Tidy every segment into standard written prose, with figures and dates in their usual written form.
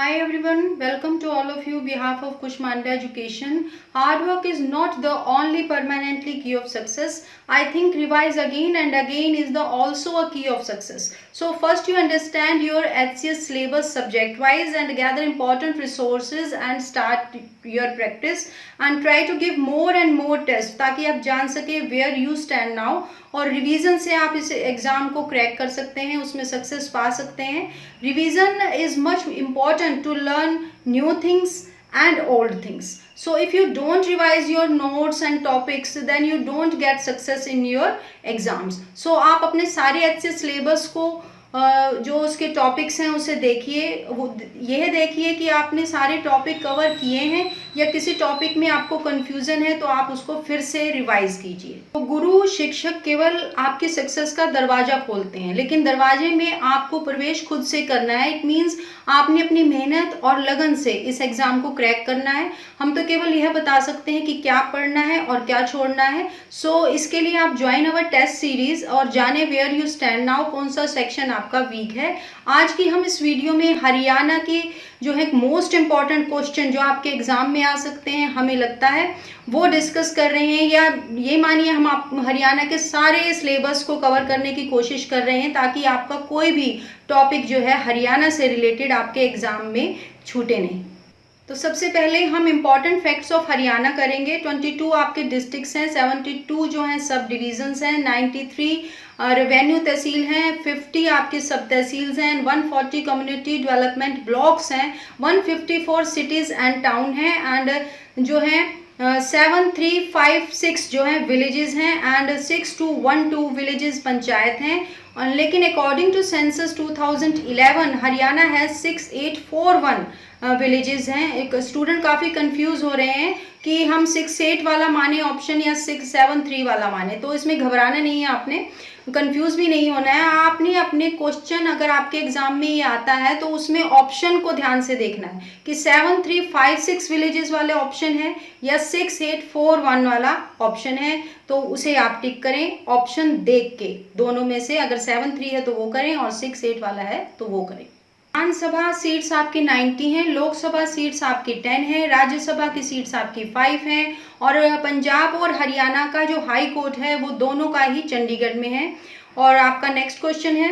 Hi everyone, welcome to all of you behalf of Kushmanda Education. Hard work is not the only permanently key of success. I think revise again and again is the also a key of success. So first you understand your HCS syllabus subject wise and gather important resources and start your practice and try to give more and more tests ताकि आप जान सके where you stand now और revision से आप इस exam को crack कर सकते हैं, उसमें सक्सेस पा सकते हैं. Revision is much important to learn new things and old things. So if you don't revise your notes and topics then you don't get success in your exams. So आप अपने सारे अच्छे सिलेबस को जो उसके टॉपिक्स हैं उसे देखिए, यह देखिए कि आपने सारे टॉपिक कवर किए हैं या किसी टॉपिक में आपको कंफ्यूजन है तो आप उसको फिर से रिवाइज कीजिए. तो गुरु शिक्षक केवल आपके सक्सेस का दरवाजा खोलते हैं, लेकिन दरवाजे में आपको प्रवेश खुद से करना है. इट मीन्स आपने अपनी मेहनत और लगन से इस एग्जाम को क्रैक करना है. हम तो केवल यह बता सकते हैं कि क्या पढ़ना है और क्या छोड़ना है. सो इसके लिए आप ज्वाइन अवर टेस्ट सीरीज और जाने वेयर यू स्टैंड नाउ, कौन सा सेक्शन आपका वीक है. आज की हम इस वीडियो में हरियाणा की जो है मोस्ट इम्पॉर्टेंट क्वेश्चन जो आपके एग्जाम में आ सकते हैं हमें लगता है वो डिस्कस कर रहे हैं, या ये मानिए हम आप हरियाणा के सारे सिलेबस को कवर करने की कोशिश कर रहे हैं ताकि आपका कोई भी टॉपिक जो है हरियाणा से रिलेटेड आपके एग्जाम में छूटे नहीं. तो सबसे पहले हम इम्पॉर्टेंट फैक्ट्स ऑफ हरियाणा करेंगे. 22 आपके डिस्ट्रिक्ट्स हैं, 72 जो हैं सब डिविजन्स हैं, 93 रेवेन्यू तहसील हैं, 50 आपके सब तहसील्स हैं, 140 कम्युनिटी डेवलपमेंट ब्लॉक्स हैं, 154 सिटीज़ एंड टाउन हैं एंड जो हैं 7356 जो हैं विलेजेस हैं एंड 6212 विलेजेस पंचायत हैं. लेकिन अकॉर्डिंग टू सेंसस 2011 हरियाणा है 6841 विलेजेस हैं. एक स्टूडेंट काफ़ी कंफ्यूज हो रहे हैं कि हम 68 वाला माने ऑप्शन या 673 वाला माने, तो इसमें घबराना नहीं है, आपने कंफ्यूज भी नहीं होना है. आपने अपने क्वेश्चन अगर आपके एग्जाम में ये आता है तो उसमें ऑप्शन को ध्यान से देखना है कि 7356 विलेजेस वाले ऑप्शन है या 6841 वाला ऑप्शन है, तो उसे आप टिक करें ऑप्शन देख के. दोनों में से अगर 73 है तो वो करें और 68 वाला है तो वो करें. विधानसभा सीट्स आपकी 90 हैं, लोकसभा सीट्स आपकी 10 हैं, राज्यसभा की सीट्स आपकी 5 हैं और पंजाब और हरियाणा का जो हाई कोर्ट है वो दोनों का ही चंडीगढ़ में है. और आपका नेक्स्ट क्वेश्चन है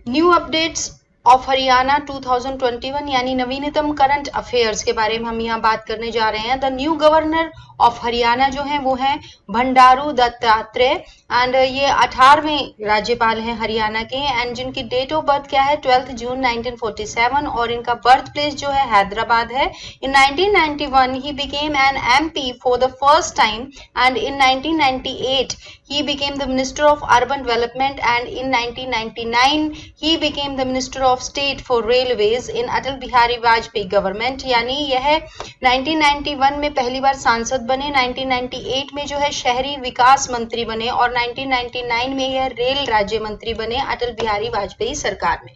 न्यू अपडेट्स ऑफ हरियाणा 2021 यानी नवीनतम करंट अफेयर्स के बारे में हम यहाँ बात करने जा रहे हैं. The new governor of Haryana जो है वो है भंडारू दत्तात्रेय एंड ये 18वें राज्यपाल हैं हरियाणा के एंड जिनकी डेट ऑफ बर्थ क्या है 12 जून 1947 और इनका बर्थ प्लेस जो है हैदराबाद है. इन 1991 he became an MP for the first time and in 1998 he became the minister of urban development and in 1999 he became the minister of state for railways in Atal Bihari Vajpayee government. यानी यह 1991 में पहली बार सांसद बने, 1998 में जो है शहरी विकास मंत्री बने और 1999 में यह रेल राज्य मंत्री बने अटल बिहारी वाजपेयी सरकार में.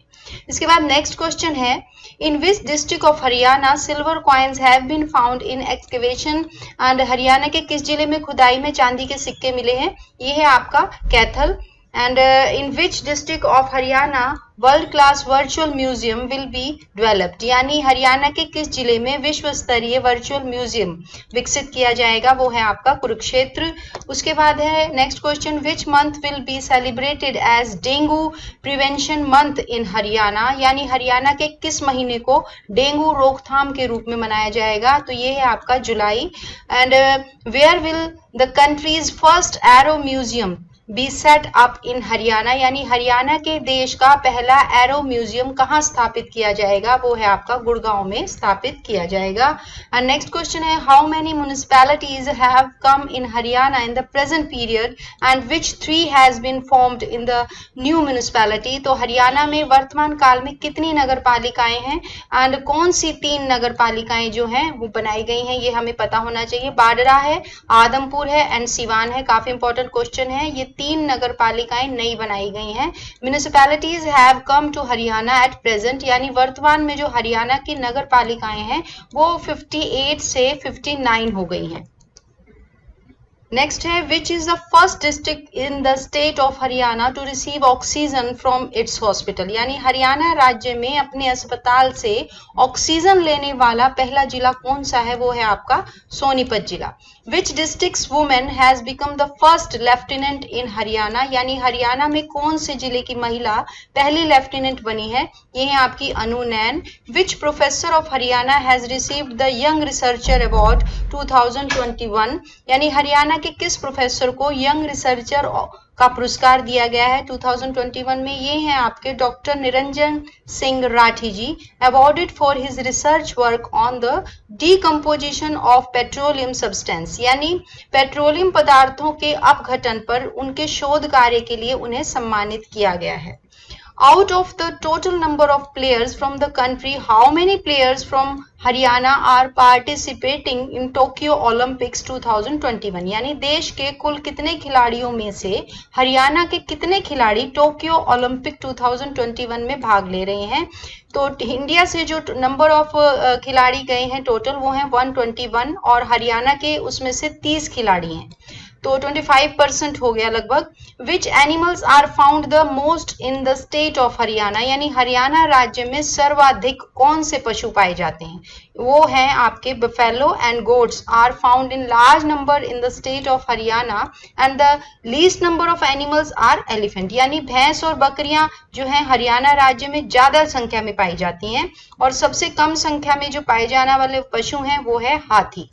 इसके बाद नेक्स्ट क्वेश्चन है in which district of Haryana silver coins have been found in excavation and Haryana के किस जिले में खुदाई में चांदी के सिक्के मिले हैं. ये है आपका Kaithal. And in which district of Haryana world class virtual museum will be developed यानी हरियाणा के किस जिले में विश्व स्तरीय वर्चुअल म्यूजियम विकसित किया जाएगा, वो है आपका कुरुक्षेत्र. उसके बाद है next question which month will be celebrated as dengue prevention month in Haryana यानी हरियाणा के किस महीने को डेंगू रोकथाम के रूप में मनाया जाएगा, तो ये है आपका जुलाई. And where will the country's first aero museum be set up in Haryana यानी हरियाणा के देश का पहला एरो म्यूजियम कहाँ स्थापित किया जाएगा, वो है आपका गुड़गांव में स्थापित किया जाएगा. एंड नेक्स्ट क्वेश्चन है how many municipalities have come in Haryana in the present period and which 3 has been formed in the new municipality. तो हरियाणा में वर्तमान काल में कितनी नगर पालिकाएं हैं एंड कौन सी 3 नगर पालिकाएं जो हैं वो बनाई गई हैं, ये हमें पता होना चाहिए. बाडरा है, आदमपुर है एंड सिवान है. काफी इंपॉर्टेंट क्वेश्चन है. ये 3 नगर पालिकाएं नई बनाई गई हैं. Municipalities have come to Haryana at present यानी वर्तमान में जो हरियाणा की नगर पालिकाएं हैं वो 58 से 59 हो गई हैं. नेक्स्ट है which is the first district in the state of Haryana to receive oxygen from its hospital, यानी हरियाणा राज्य में अपने अस्पताल से ऑक्सीजन लेने वाला पहला जिला कौन सा है, वो है आपका सोनीपत जिला। Which district's women has become the first lieutenant in Haryana, यानी हरियाणा में कौन से जिले की महिला पहली लेफ्टिनेंट बनी है, ये है आपकी Anu Nain. Which professor of Haryana has received the young researcher award 2021, यानी हरियाणा के किस प्रोफेसर को यंग रिसर्चर का पुरस्कार दिया गया है 2021 में, ये हैं आपके doctor Niranjan Singh Rathi ji, awarded for his research work on the decomposition of petroleum substance, यानी पेट्रोलियम पदार्थों के अपघटन पर उनके शोध कार्य के लिए उन्हें सम्मानित किया गया है। Out of the total number of players from the country, how many players from Haryana are participating in Tokyo Olympics 2021, यानी देश के कुल कितने खिलाड़ियों में से हरियाणा के कितने खिलाड़ी टोक्यो ओलंपिक 2021 में भाग ले रहे हैं। तो इंडिया से जो नंबर ऑफ खिलाड़ी गए हैं टोटल वो हैं 121 और हरियाणा के उसमें से 30 खिलाड़ी हैं, तो 25% हो गया लगभग। Which animals are found the most in the state of Haryana, यानी हरियाणा राज्य में सर्वाधिक कौन से पशु पाए जाते हैं, वो हैं आपके buffalo and goats are found in large number in the state of Haryana and the least number of animals are elephant, यानी भैंस और बकरियां जो हैं हरियाणा राज्य में ज्यादा संख्या में पाई जाती हैं और सबसे कम संख्या में जो पाए जाने वाले पशु हैं वो है हाथी,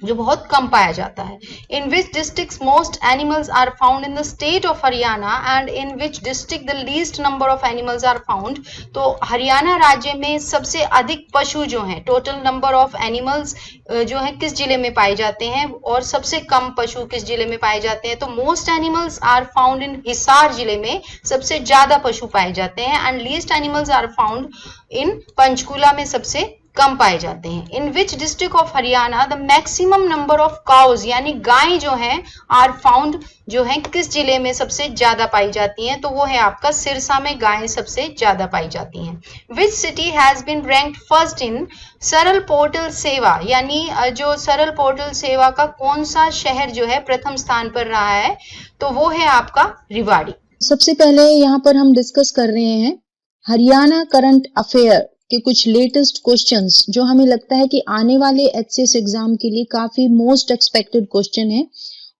जो बहुत कम पाया जाता है। In which district most animals are found in the state of Haryana and in which district the least number of animals are found, तो हरियाणा राज्य में सबसे अधिक पशु जो हैं, टोटल नंबर ऑफ एनिमल्स जो हैं किस जिले में पाए जाते हैं और सबसे कम पशु किस जिले में पाए जाते हैं, तो most animals are found in Hisar जिले में सबसे ज्यादा पशु पाए जाते हैं and least animals are found in Panchkula में सबसे कम पाए जाते हैं। In which district of Haryana the maximum number of cows, यानी गाय जो हैं आर फाउंड जो है किस जिले में सबसे ज्यादा पाई जाती हैं, तो वो है आपका सिरसा में गायें सबसे ज्यादा पाई जाती हैं। Which city has been ranked first in Saral portal सेवा, यानी जो सरल पोर्टल सेवा का कौन सा शहर जो है प्रथम स्थान पर रहा है, तो वो है आपका रिवाड़ी। सबसे पहले यहाँ पर हम डिस्कस कर रहे हैं हरियाणा करंट अफेयर के कुछ लेटेस्ट क्वेश्चंस जो हमें लगता है कि आने वाले एचसीएस एग्जाम के लिए काफी मोस्ट एक्सपेक्टेड क्वेश्चन है,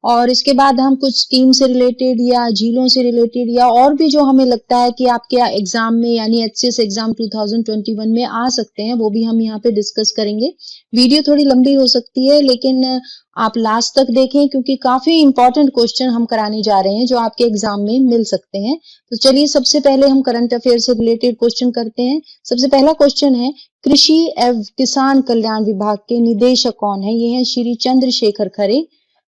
और इसके बाद हम कुछ स्कीम से रिलेटेड या झीलों से रिलेटेड या और भी जो हमें लगता है कि आपके एग्जाम में यानी एचसीएस एग्जाम 2021 में आ सकते हैं वो भी हम यहाँ पे डिस्कस करेंगे। वीडियो थोड़ी लंबी हो सकती है लेकिन आप लास्ट तक देखें क्योंकि काफी इंपॉर्टेंट क्वेश्चन हम कराने जा रहे हैं जो आपके एग्जाम में मिल सकते हैं। तो चलिए सबसे पहले हम करंट अफेयर से रिलेटेड क्वेश्चन करते हैं। सबसे पहला क्वेश्चन है कृषि एवं किसान कल्याण विभाग के निदेशक कौन है, ये है श्री चंद्रशेखर खरे।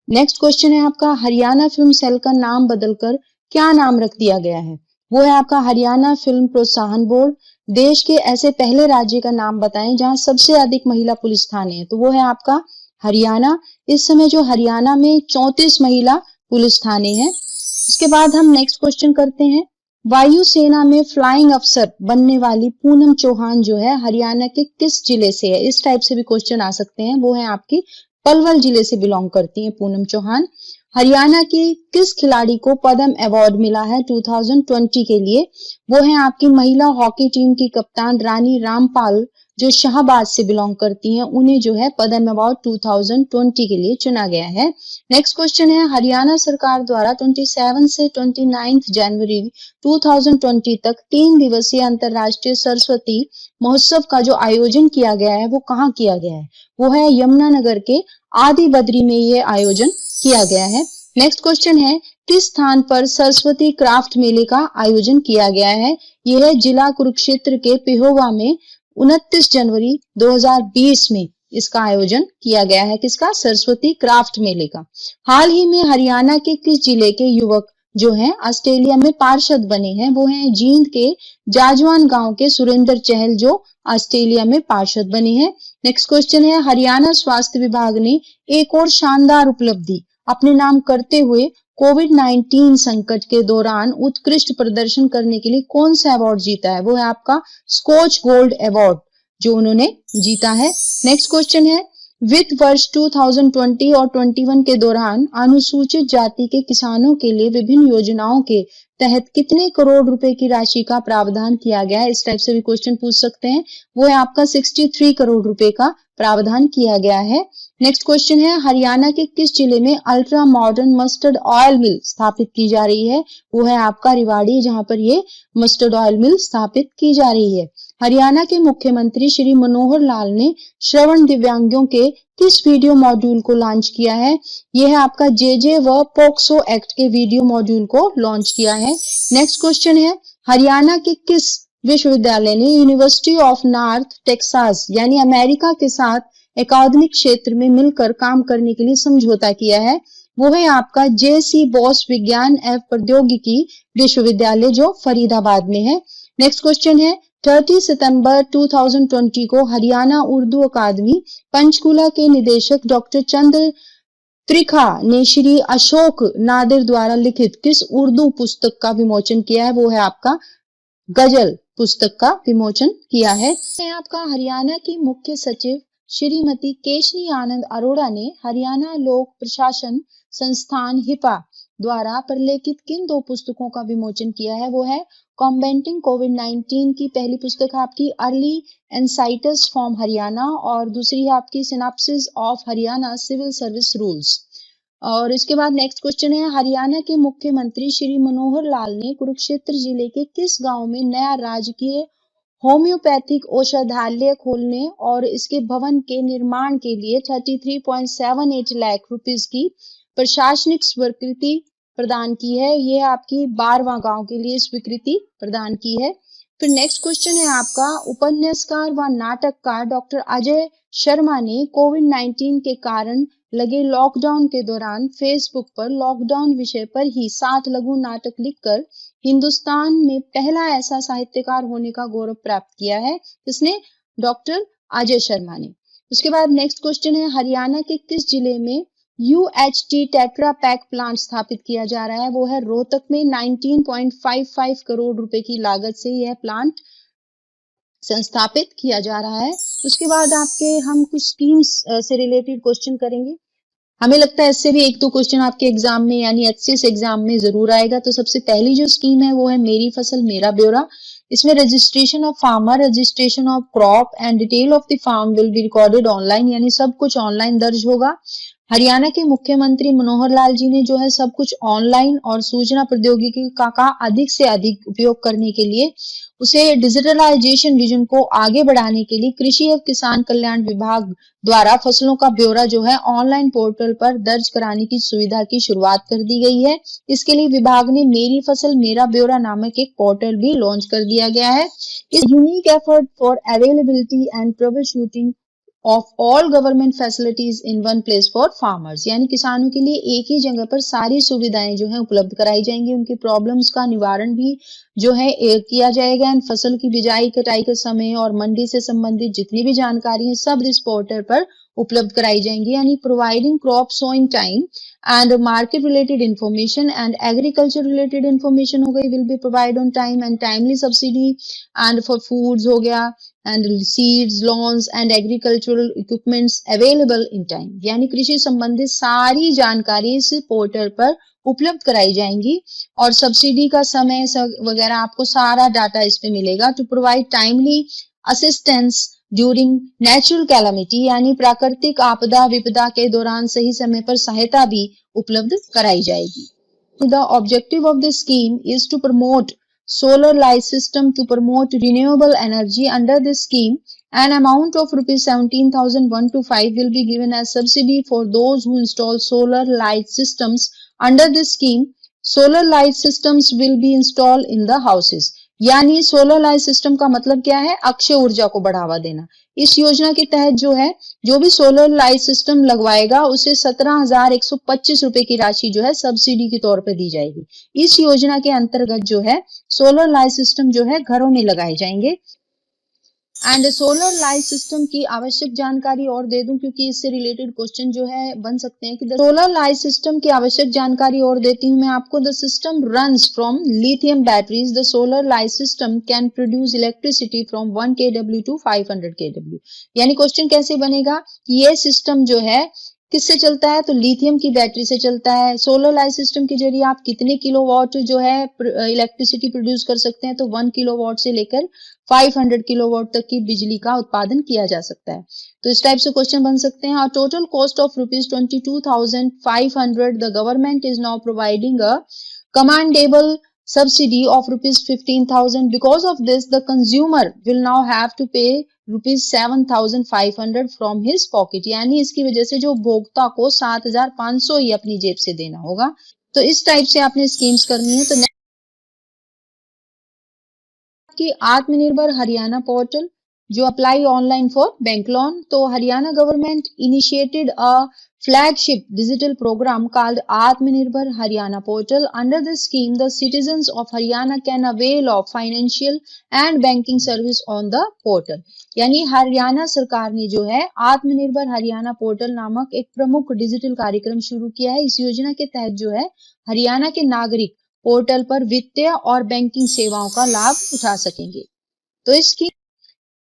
नेक्स्ट क्वेश्चन है आपका हरियाणा फिल्म सेल का नाम बदलकर क्या नाम रख दिया गया है, वो है आपका हरियाणा फिल्म प्रोत्साहन बोर्ड। देश के ऐसे पहले राज्य का नाम बताएं जहां सबसे अधिक महिला पुलिस थाने हैं, तो वो है आपका हरियाणा। इस समय जो हरियाणा में 34 महिला पुलिस थाने हैं। इसके बाद हम नेक्स्ट क्वेश्चन करते हैं वायुसेना में फ्लाइंग अफसर बनने वाली पूनम चौहान जो है हरियाणा के किस जिले से है। इस टाइप से भी क्वेश्चन आ सकते हैं। वो है आपकी पलवल जिले से बिलोंग करती हैं पूनम चौहान। हरियाणा की किस खिलाड़ी को पद्म अवार्ड मिला है 2020 के लिए, वो है आपकी महिला हॉकी टीम की कप्तान रानी रामपाल जो शाहबाद से बिलोंग करती हैं, उन्हें जो है पद्म अवार्ड 2020 के लिए चुना गया है। नेक्स्ट क्वेश्चन है हरियाणा सरकार द्वारा 27 से 29 जनवरी 2020 तक 3 दिवसीय अंतरराष्ट्रीय सरस्वती महोत्सव का जो आयोजन किया गया है वो कहाँ किया गया है, वो है यमुनानगर के आदि बद्री में ये आयोजन किया गया है। नेक्स्ट क्वेश्चन है किस स्थान पर सरस्वती क्राफ्ट मेले का आयोजन किया गया है, यह है जिला कुरुक्षेत्र के पिहोवा में 29 जनवरी 2020 में इसका आयोजन किया गया है। किसका? सरस्वती क्राफ्ट मेले का। हाल ही में हरियाणा के किस जिले के युवक जो हैं ऑस्ट्रेलिया में पार्षद बने हैं, वो हैं जींद के जाजवान गांव के सुरेंद्र चहल जो ऑस्ट्रेलिया में पार्षद बने हैं। नेक्स्ट क्वेश्चन है हरियाणा स्वास्थ्य विभाग ने एक और शानदार उपलब्धि अपने नाम करते हुए कोविड-19 संकट के दौरान उत्कृष्ट प्रदर्शन करने के लिए कौन सा अवार्ड जीता है, वो है आपका स्कॉच गोल्ड अवार्ड जो उन्होंने जीता है। नेक्स्ट क्वेश्चन है वित्त वर्ष 2020 और 21 के दौरान अनुसूचित जाति के किसानों के लिए विभिन्न योजनाओं के तहत कितने करोड़ रुपए की राशि का प्रावधान किया गया है? इस टाइप से भी क्वेश्चन पूछ सकते हैं। वो है आपका 63 करोड़ रुपए का प्रावधान किया गया है। नेक्स्ट क्वेश्चन है, हरियाणा के किस जिले में अल्ट्रा मॉडर्न मस्टर्ड ऑयल मिल स्थापित की जा रही है? वो है आपका रेवाड़ी, जहां पर ये मस्टर्ड ऑयल मिल स्थापित की जा रही है। हरियाणा के मुख्यमंत्री श्री मनोहर लाल ने श्रवण दिव्यांगों के किस वीडियो मॉड्यूल को लॉन्च किया है? यह है आपका जेजे व पोक्सो एक्ट के वीडियो मॉड्यूल को लॉन्च किया है। नेक्स्ट क्वेश्चन है, हरियाणा के किस विश्वविद्यालय ने यूनिवर्सिटी ऑफ नॉर्थ टेक्सास यानी अमेरिका के साथ अकादमिक क्षेत्र में मिलकर काम करने के लिए समझौता किया है? वो है आपका जेसी बोस विज्ञान एवं प्रौद्योगिकी विश्वविद्यालय, जो फरीदाबाद में है। नेक्स्ट क्वेश्चन है, 30 सितंबर 2020 को हरियाणा उर्दू अकादमी पंचकुला के निदेशक डॉक्टर चंद्र त्रिखा ने श्री अशोक नादिर द्वारा लिखित किस उर्दू पुस्तक का विमोचन किया है? वो है आपका गजल पुस्तक का विमोचन किया है। आपका हरियाणा की मुख्य सचिव श्रीमती केशनी आनंद अरोड़ा ने हरियाणा लोक प्रशासन संस्थान हिपा द्वारा प्रलेखित किन 2 पुस्तकों का विमोचन किया है? वो है कॉम्बैटिंग कोविड-19 की पहली पुस्तक आपकी अर्ली इनसाइट्स फ्रॉम हरियाणा और दूसरी है आपकी synopsis of Haryana civil service rules. और इसके बाद नेक्स्ट क्वेश्चन है, हरियाणा के मुख्यमंत्री श्री मनोहर लाल ने कुरुक्षेत्र जिले के किस गांव में नया राजकीय होम्योपैथिक औषधालय खोलने और इसके भवन के निर्माण के लिए 33.78 लाख रुपीस की प्रशासनिक स्वीकृति प्रदान की है? ये आपकी 12वां गांव के लिए स्वीकृति प्रदान की है। फिर नेक्स्ट क्वेश्चन है आपका, उपन्यासकार व नाटककार डॉक्टर अजय शर्मा ने कोविड-19 के कारण लगे लॉकडाउन के दौरान फेसबुक पर लॉकडाउन विषय पर ही 7 लघु नाटक लिखकर हिंदुस्तान में पहला ऐसा साहित्यकार होने का गौरव प्राप्त किया है। इसने डॉक्टर अजय शर्मा ने। उसके बाद नेक्स्ट क्वेश्चन है, हरियाणा के किस जिले में UHT टेट्रा पैक प्लांट स्थापित किया जा रहा है? वो है रोहतक में। 19.55 करोड़ रुपए की लागत से यह प्लांट संस्थापित किया जा रहा है। उसके बाद आपके हम कुछ स्कीम्स से रिलेटेड क्वेश्चन करेंगे। हमें लगता है इससे भी 1-2 क्वेश्चन आपके एग्जाम में यानी HCS एग्जाम में जरूर आएगा। तो सबसे पहली जो स्कीम है वो है मेरी फसल मेरा ब्यौरा। इसमें registration of farmer, registration of crop and detail of the farm will be recorded online, यानी सब कुछ ऑनलाइन दर्ज होगा। हरियाणा के मुख्यमंत्री मनोहर लाल जी ने जो है सब कुछ ऑनलाइन और सूचना प्रौद्योगिकी का अधिक से अधिक उपयोग करने के लिए उसे डिजिटलाइजेशन विजन को आगे बढ़ाने के लिए कृषि एवं किसान कल्याण विभाग द्वारा फसलों का ब्यौरा जो है ऑनलाइन पोर्टल पर दर्ज कराने की सुविधा की शुरुआत कर दी गई है। इसके लिए विभाग ने मेरी फसल मेरा ब्यौरा नामक एक पोर्टल भी लॉन्च कर दिया गया है। इस unique effort for availability and trouble shooting of all government facilities in one place for farmers, यानी किसानों के लिए एक ही जगह पर सारी सुविधाएं जो है उपलब्ध कराई जाएंगी। उनकी प्रॉब्लम्स का निवारण भी जो है किया जाएगा। एंड फसल की बिजाई कटाई के समय और मंडी से संबंधित जितनी भी जानकारी है सब इस पोर्टल पर उपलब्ध कराई जाएंगी। यानी providing crop sowing time and market related information and agriculture related information हो गई will be provide on time and timely subsidy and for foods हो गया and seeds loans and agricultural equipments available in time, यानी कृषि संबंधित सारी जानकारी इस पोर्टल पर उपलब्ध कराई जाएंगी और सब्सिडी का समय वगैरह आपको सारा डाटा इस पे मिलेगा। To provide timely assistance during natural calamity, यानी प्राकृतिक आपदा विपदा के दौरान सही समय पर सहायता भी उपलब्ध कराई जाएगी। The objective of this scheme is to promote solar light system to promote renewable energy. Under this scheme, an amount of rupees 17,125 will be given as subsidy for those who install solar light systems. Under this scheme, solar light systems will be installed in the houses. यानी solar light system का मतलब क्या है? अक्षय ऊर्जा को बढ़ावा देना। इस योजना के तहत जो है जो भी सोलर लाइट सिस्टम लगवाएगा उसे 17,125 रुपए की राशि जो है सब्सिडी के तौर पर दी जाएगी। इस योजना के अंतर्गत जो है सोलर लाइट सिस्टम जो है घरों में लगाए जाएंगे। एंड सोलर लाइट सिस्टम की आवश्यक जानकारी और दे दूं, क्योंकि इससे रिलेटेड क्वेश्चन जो है बन सकते हैं कि सोलर लाइट सिस्टम की आवश्यक जानकारी और देती हूं मैं आपको। The system runs from lithium batteries. The solar light system can produce electricity from 1 kW to 500 kW। यानी क्वेश्चन कैसे बनेगा, ये सिस्टम जो है किससे चलता है, तो लिथियम की बैटरी से चलता है। सोलर लाइट सिस्टम के जरिए आप कितने किलोवाट जो है इलेक्ट्रिसिटी प्रोड्यूस कर सकते हैं, तो 1 किलोवाट से लेकर 500 किलोवाट तक की बिजली का उत्पादन किया जा सकता है। तो इस टाइप से क्वेश्चन बन सकते हैं। Total cost of ₹22,500 the government is now providing a commendable subsidy of ₹15,000. Because of this, the consumer will now have to pay ₹7,500 from his pocket। यानी इसकी वजह से जो उपभोक्ता को 7,500 ही अपनी जेब से देना होगा। तो इस टाइप से आपने स्कीम्स करनी है। तो की आत्मनिर्भर हरियाणा पोर्टल जो apply online for bank loan. तो Haryana government initiated a flagship digital program called Atmanirbhar Haryana Portal. Under this scheme, the citizens of Haryana can avail of financial and banking service on the portal। यानी हरियाणा सरकार ने जो है आत्मनिर्भर Haryana portal नामक एक प्रमुख डिजिटल कार्यक्रम शुरू किया है। इस योजना के तहत जो है हरियाणा के नागरिक पोर्टल पर वित्तीय और बैंकिंग सेवाओं का लाभ उठा सकेंगे। तो इसकी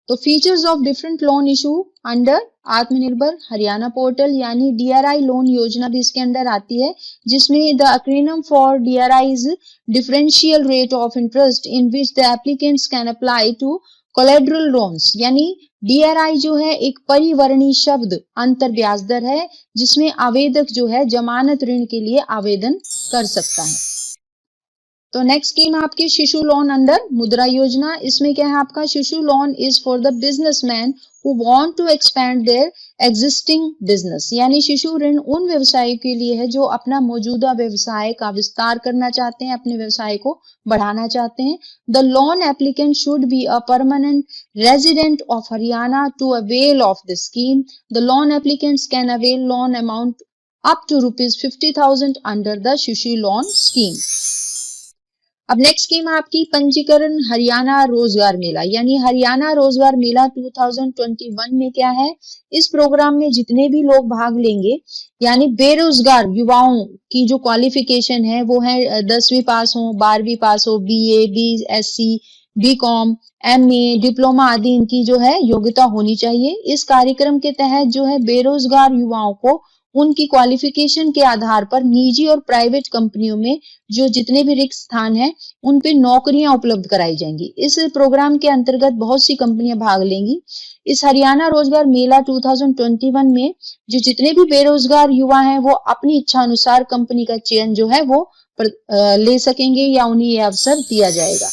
features of different loan issue under Atmanirbhar Haryana portal, यानी डीआरआई लोन योजना भी इसके अंदर आती है, जिसमें the acronym for DRI is differential rate of interest in which the applicants can apply to collateral loans. यानी डीआरआई जो है एक परिवर्णी शब्द अंतर ब्याज दर है, जिसमें आवेदक जो है जमानत ऋण के लिए आवेदन कर सकता है। तो नेक्स्ट स्कीम आपकी शिशु लोन अंडर मुद्रा योजना। इसमें क्या है आपका, Shishu loan is for the businessman who want to expand their existing business. यानी शिशु ऋण उन व्यवसायियों के लिए है जो अपना मौजूदा व्यवसाय का विस्तार करना चाहते हैं, अपने व्यवसाय को बढ़ाना चाहते हैं। The loan applicant should be a permanent resident of Haryana to avail of this scheme. The loan applicants can avail loan amount up to ₹50,000 under the Shishu loan scheme. अब नेक्स्ट स्कीम आपकी पंजीकरण हरियाणा रोजगार मेला। यानी हरियाणा रोजगार मेला 2021 में क्या है, इस प्रोग्राम में जितने भी लोग भाग लेंगे, यानी बेरोजगार युवाओं की जो क्वालिफिकेशन है वो है 10वीं पास हो, 12वीं पास हो, BA, BSc, BCom, MA, diploma आदि इनकी जो है योग्यता होनी चाहिए। इस कार्यक्रम के तहत जो है बेरोजगार युवाओं को उनकी क्वालिफिकेशन के आधार पर निजी और प्राइवेट कंपनियों में जो जितने भी रिक्त स्थान हैं उन पे नौकरियां उपलब्ध कराई जाएंगी। इस प्रोग्राम के अंतर्गत बहुत सी कंपनियां भाग लेंगी। इस हरियाणा रोजगार मेला 2021 में जो जितने भी बेरोजगार युवा हैं वो अपनी इच्छा अनुसार कंपनी का चयन जो है वो ले सकेंगे या उन्हें ये अवसर दिया जाएगा।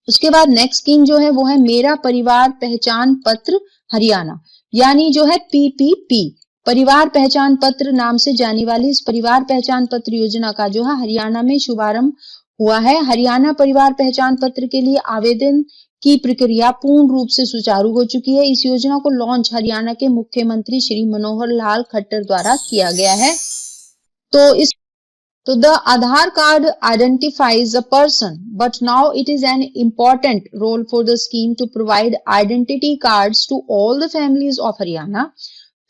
उसके बाद नेक्स्ट स्कीम जो है वो है मेरा परिवार पहचान पत्र हरियाणा, यानी जो है PPP परिवार पहचान पत्र नाम से जाने वाली इस परिवार पहचान पत्र योजना का जो है हरियाणा में शुभारंभ हुआ है। हरियाणा परिवार पहचान पत्र के लिए आवेदन की प्रक्रिया पूर्ण रूप से सुचारू हो चुकी है। इस योजना को लॉन्च हरियाणा के मुख्यमंत्री श्री मनोहर लाल खट्टर द्वारा किया गया है। तो the Aadhaar card identifies a person, but now it is an important role for the scheme to provide identity cards to all the families of Haryana.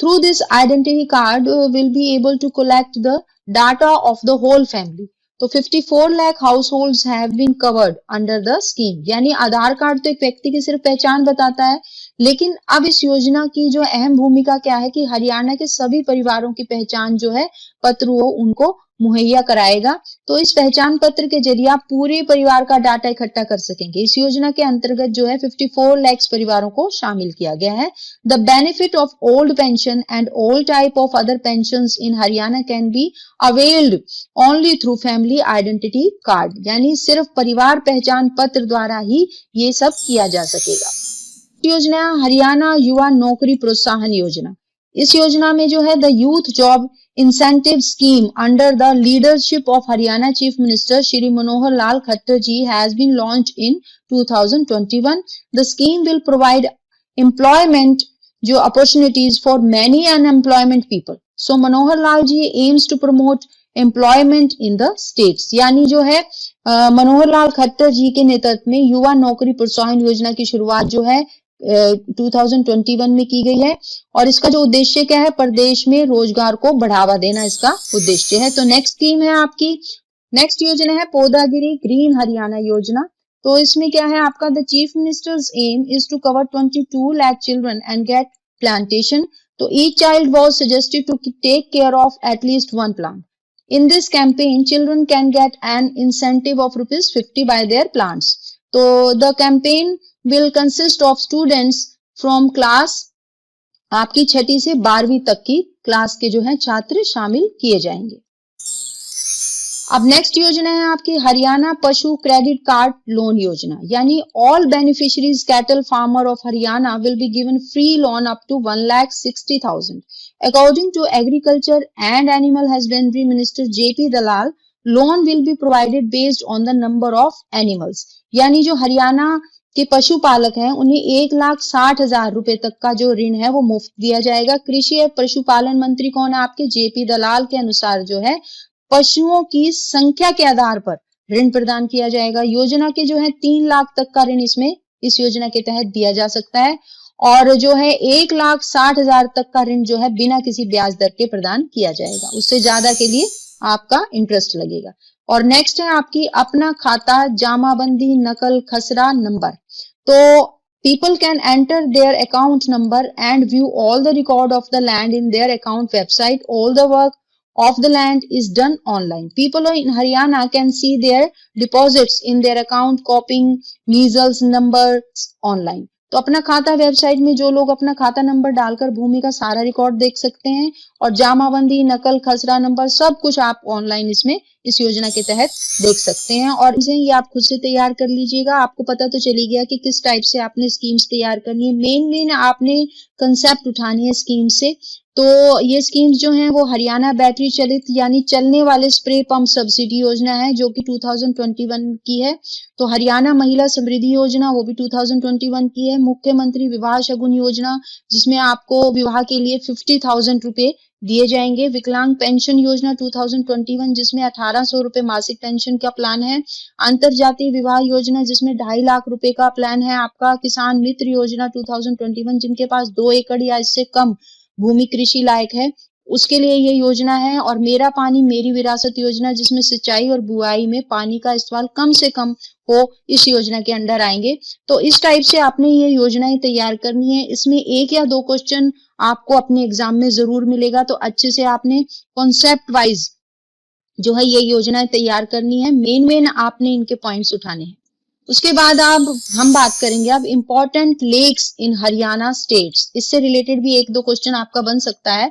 Through this identity card will be able to collect the data of the whole family. तो 54 lakh households have been covered under the scheme। यानी आधार card तो एक व्यक्ति की सिर्फ पहचान बताता है, लेकिन अब इस योजना की जो अहम भूमिका क्या है कि हरियाणा के सभी परिवारों की पहचान जो है पत्र वो उनको मुहैया कराएगा। तो इस पहचान पत्र के जरिए आप पूरे परिवार का डाटा इकट्ठा कर सकेंगे। इस योजना के अंतर्गत जो है 54 लाख परिवारों को शामिल किया गया है। The benefit of old pension and all type of other pensions in Haryana can be availed only through family identity card. यानी सिर्फ परिवार पहचान पत्र द्वारा ही ये सब किया जा सकेगा। योजना हरियाणा युवा नौकरी प्रोत्साहन योजना। इस योजना में जो है the youth job incentive scheme under the leadership of Haryana Chief Minister Shri Manohar Lal Khattar ji has been launched in 2021. The scheme will provide employment opportunities for many unemployment people. So Manohar Lal ji aims to promote employment in the states। यानी जो है मनोहर लाल खट्टर जी के नेतृत्व में युवा नौकरी प्रोत्साहन योजना की शुरुआत जो है 2021 में की गई है और इसका जो उद्देश्य क्या है, प्रदेश में रोजगार को बढ़ावा देना इसका उद्देश्य है। तो नेक्स्ट स्कीम है आपकी, नेक्स्ट योजना है पौधागिरी ग्रीन हरियाणा योजना। तो इसमें क्या है आपका, the chief minister's aim is to cover 22 lakh children and get plantation. तो each child was suggested to take care of at least one plant. In this campaign, children can get an incentive of ₹50 by their plants. So the campaign will consist of students from class आपकी 6ठी से 12वीं तक की class के जो है छात्र शामिल किए जाएंगे। अब नेक्स्ट योजना है आपकी हरियाणा पशु क्रेडिट कार्ड लोन योजना, यानी all beneficiaries cattle farmer of Haryana will be given free loan up to 1,60,000। According to Agriculture and Animal Husbandry Minister JP Dalal, loan will be provided based on the number of animals। यानी जो हरियाणा के पशुपालक हैं उन्हें 1,60,000 रुपए तक का जो ऋण है वो मुफ्त दिया जाएगा। कृषि एवं पशुपालन मंत्री कौन है आपके, JP दलाल के अनुसार जो है पशुओं की संख्या के आधार पर ऋण प्रदान किया जाएगा। योजना के जो है 3 लाख तक का ऋण इसमें इस योजना के तहत दिया जा सकता है और जो है 1,60,000 तक का ऋण जो है बिना किसी ब्याज दर के प्रदान किया जाएगा, उससे ज्यादा के लिए आपका इंटरेस्ट लगेगा। और नेक्स्ट है आपकी अपना खाता जामाबंदी नकल खसरा नंबर। तो people can enter their account number and view all the record of the land in their account website. All the work of the land is done online. People in Haryana can see their deposits in their account, copying measles numbers online. तो अपना खाता website में जो लोग अपना खाता number डालकर भूमि का सारा रिकॉर्ड देख सकते हैं और जामाबंदी नकल खसरा नंबर सब कुछ आप ऑनलाइन इसमें इस योजना के तहत देख सकते हैं। और इसे ये आप खुद से तैयार कर लीजिएगा, आपको पता तो चली गया कि किस टाइप से आपने स्कीम्स तैयार करनी है। मेन आपने कंसेप्ट उठानी है स्कीम से। तो ये स्कीम्स जो हैं वो हरियाणा बैटरी चलित यानी चलने वाले स्प्रे पंप सब्सिडी योजना है जो कि 2021 की है। तो हरियाणा महिला समृद्धि योजना वो भी 2021 की है। मुख्यमंत्री विवाह शगुन योजना जिसमें आपको विवाह के लिए 50,000 रुपए दिए जाएंगे। विकलांग पेंशन योजना 2021 जिसमें 1,800 रुपए मासिक पेंशन का प्लान है। अंतरजातीय विवाह योजना जिसमें 2.5 लाख रुपए का प्लान है आपका। किसान मित्र योजना 2021 जिनके पास 2 एकड़ या इससे कम भूमि कृषि लायक है उसके लिए ये योजना है। और मेरा पानी मेरी विरासत योजना जिसमें सिंचाई और बुआई में पानी का इस्तेमाल कम से कम हो इस योजना के अंडर आएंगे। तो इस टाइप से आपने ये योजनाएं तैयार करनी है। इसमें 1 या 2 क्वेश्चन आपको अपने एग्जाम में जरूर मिलेगा, तो अच्छे से आपने कॉन्सेप्ट वाइज जो है ये योजनाएं तैयार करनी है। मेन आपने इनके पॉइंट्स उठाने हैं। उसके बाद अब हम बात करेंगे अब इम्पोर्टेंट लेक्स इन हरियाणा स्टेट्स। इससे रिलेटेड भी 1-2 क्वेश्चन आपका बन सकता है।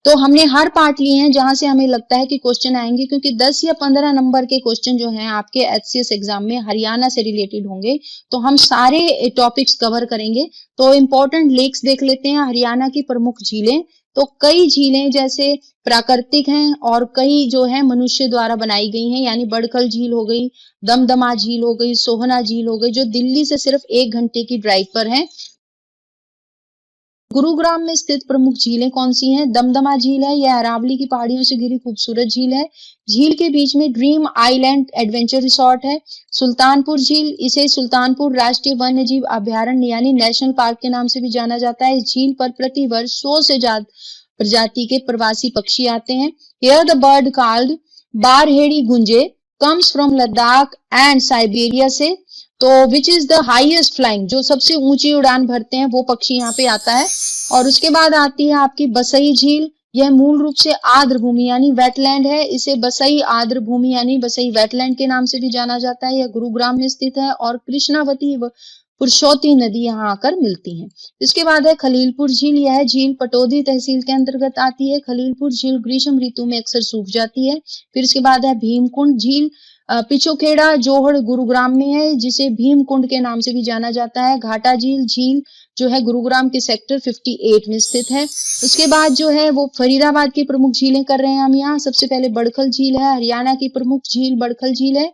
तो हमने हर पार्ट लिए हैं जहां से हमें लगता है कि क्वेश्चन आएंगे, क्योंकि 10 या 15 नंबर के क्वेश्चन जो हैं आपके HCS एग्जाम में हरियाणा से रिलेटेड होंगे। तो हम सारे टॉपिक्स कवर करेंगे। तो इम्पोर्टेंट लेक्स देख लेते हैं। हरियाणा की प्रमुख झीलें, तो कई झीलें जैसे प्राकृतिक हैं और कई जो है मनुष्य द्वारा बनाई गई हैं, यानी बड़खल झील हो गई, दमदमा झील हो गई, सोहना झील हो गई, जो दिल्ली से सिर्फ 1 घंटे की ड्राइव पर है। गुरुग्राम में स्थित प्रमुख झीलें कौन सी हैं? दमदमा झील है, यह अरावली की पहाड़ियों से घिरी खूबसूरत झील है। झील के बीच में ड्रीम आइलैंड एडवेंचर रिसोर्ट है। सुल्तानपुर झील, इसे सुल्तानपुर राष्ट्रीय वन्य जीव अभ्यारण्य यानी नेशनल पार्क के नाम से भी जाना जाता है। इस झील पर प्रतिवर्ष 100 से ज्यादा प्रजाति के प्रवासी पक्षी आते हैं। Here the bird called Barheri गुंजे comes from Ladakh and Siberia से। तो विच इज द हाईएस्ट फ्लाइंग, जो सबसे ऊंची उड़ान भरते हैं वो पक्षी यहाँ पे आता है। और उसके बाद आती है आपकी बसई झील। यह मूल रूप से आर्द्र भूमि यानी वेटलैंड है। इसे बसई आर्द्र भूमि यानी बसई वेटलैंड के नाम से भी जाना जाता है। यह गुरुग्राम में स्थित है और कृष्णावती पुरुषोत्ती नदी यहाँ आकर मिलती हैं। इसके बाद है खलीलपुर झील। यह झील पटौदी तहसील के अंतर्गत आती है। खलीलपुर झील ग्रीष्म ऋतु में अक्सर सूख जाती है। फिर इसके बाद है भीमकुंड झील। पिछोखेड़ा जोहड़ गुरुग्राम में है, जिसे भीमकुंड के नाम से भी जाना जाता है। घाटा झील जो है गुरुग्राम के सेक्टर 58 में स्थित है। उसके बाद जो है वो फरीदाबाद की प्रमुख झीलें कर रहे हैं हम यहाँ। सबसे पहले बड़खल झील है, हरियाणा की प्रमुख झील बड़खल झील है।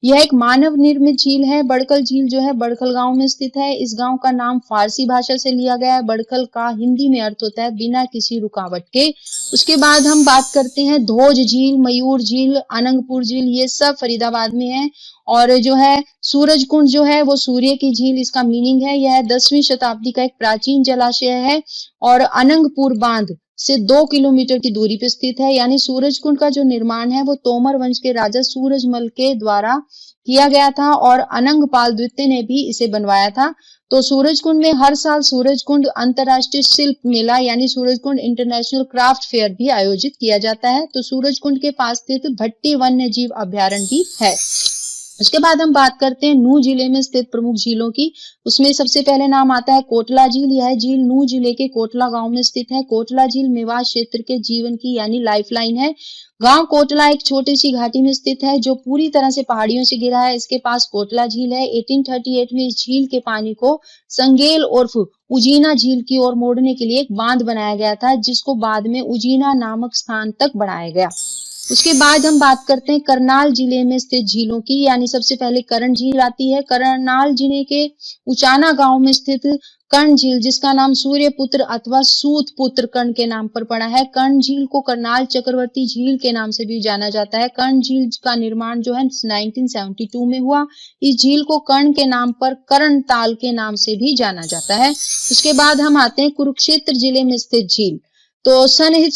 यह एक मानव निर्मित झील है। बड़कल झील जो है बड़कल गांव में स्थित है। इस गांव का नाम फारसी भाषा से लिया गया है। बड़कल का हिंदी में अर्थ होता है बिना किसी रुकावट के। उसके बाद हम बात करते हैं धोज झील, मयूर झील, अनंगपुर झील, ये सब फरीदाबाद में है। और जो है सूरज कुंड जो है वो सूर्य की झील इसका मीनिंग है। यह 10वीं शताब्दी का एक प्राचीन जलाशय है और अनंगपुर बांध से 2 किलोमीटर की दूरी पर स्थित है। यानी सूरज कुंड का जो निर्माण है वो तोमर वंश के राजा सूरजमल के द्वारा किया गया था और अनंगपाल द्वितीय ने भी इसे बनवाया था। तो सूरज कुंड में हर साल सूरज कुंड अंतरराष्ट्रीय शिल्प मेला यानी Suraj Kund international craft fair भी आयोजित किया जाता है। तो सूरज कुंड के पास स्थित भट्टी वन्य जीव अभ्यारण्य भी है। उसके बाद हम बात करते हैं नूह जिले में स्थित प्रमुख झीलों की। उसमें सबसे पहले नाम आता है कोटला झील। यह झील नूह जिले के कोटला गांव में स्थित है। कोटला झील मेवात क्षेत्र के जीवन की यानी लाइफलाइन है। गांव कोटला एक छोटी सी घाटी में स्थित है जो पूरी तरह से पहाड़ियों से घिरा है। इसके पास कोटला झील है। 1838 में इस झील के पानी को संगेल उर्फ उजीना झील की ओर मोड़ने के लिए एक बांध बनाया गया था, जिसको बाद में उजीना नामक स्थान तक बढ़ाया गया। उसके बाद हम बात करते हैं करनाल जिले में स्थित झीलों की। यानी सबसे पहले कर्ण झील आती है। करनाल जिले के उचाना गांव में स्थित कर्ण झील, जिसका नाम सूर्य पुत्र अथवा सूत पुत्र कर्ण के नाम पर पड़ा है। कर्ण झील को करनाल चक्रवर्ती झील के नाम से भी जाना जाता है। कर्ण झील का निर्माण जो है 1972 में हुआ। इस झील को कर्ण के नाम पर कर्ण ताल के नाम से भी जाना जाता है। उसके बाद हम आते हैं कुरुक्षेत्र जिले में स्थित झील। तो सनहित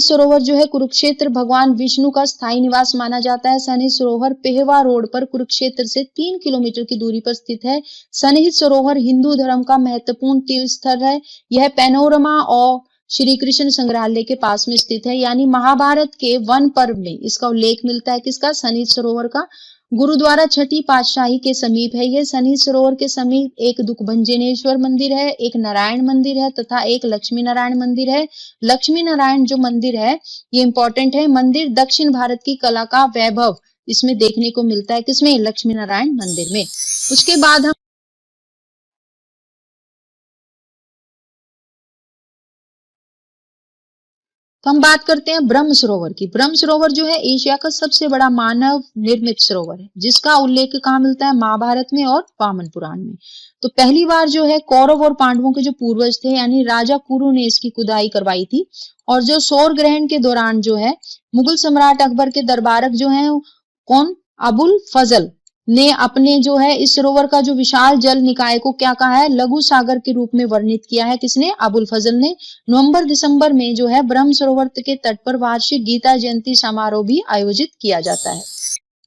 सरोवर जो है कुरुक्षेत्र भगवान विष्णु का स्थायी निवास माना जाता है। सनहित सरोवर पेहवा रोड पर कुरुक्षेत्र से 3 किलोमीटर की दूरी पर स्थित है। सनहित सरोवर हिंदू धर्म का महत्वपूर्ण तीर्थ स्थल है। यह पैनोरमा और श्री कृष्ण संग्रहालय के पास में स्थित है। यानी महाभारत के वन पर्व में इसका उल्लेख मिलता है। किसका? सनहित सरोवर का। गुरुद्वारा छठी पातशाही के समीप है। यह सनहित सरोवर के समीप एक दुखभंजनेश्वर मंदिर है, एक नारायण मंदिर है तथा एक लक्ष्मी नारायण मंदिर है। लक्ष्मी नारायण जो मंदिर है ये इंपॉर्टेंट है। मंदिर दक्षिण भारत की कला का वैभव इसमें देखने को मिलता है। किसमें? लक्ष्मी नारायण मंदिर में। उसके बाद हम बात करते हैं ब्रह्म सरोवर की। ब्रह्म सरोवर जो है एशिया का सबसे बड़ा मानव निर्मित सरोवर है, जिसका उल्लेख कहाँ मिलता है? महाभारत में और वामन पुराण में। तो पहली बार जो है कौरव और पांडवों के जो पूर्वज थे यानी राजा कुरु ने इसकी खुदाई करवाई थी। और जो सौर ग्रहण के दौरान जो है मुगल सम्राट अकबर के दरबारक जो है कौन? अबुल फजल ने अपने जो है इस सरोवर का जो विशाल जल निकाय को क्या कहा है? लघु सागर के रूप में वर्णित किया है। किसने? अबुल फजल ने। नवंबर दिसंबर में जो है ब्रह्म सरोवर के तट पर वार्षिक गीता जयंती समारोह भी आयोजित किया जाता है।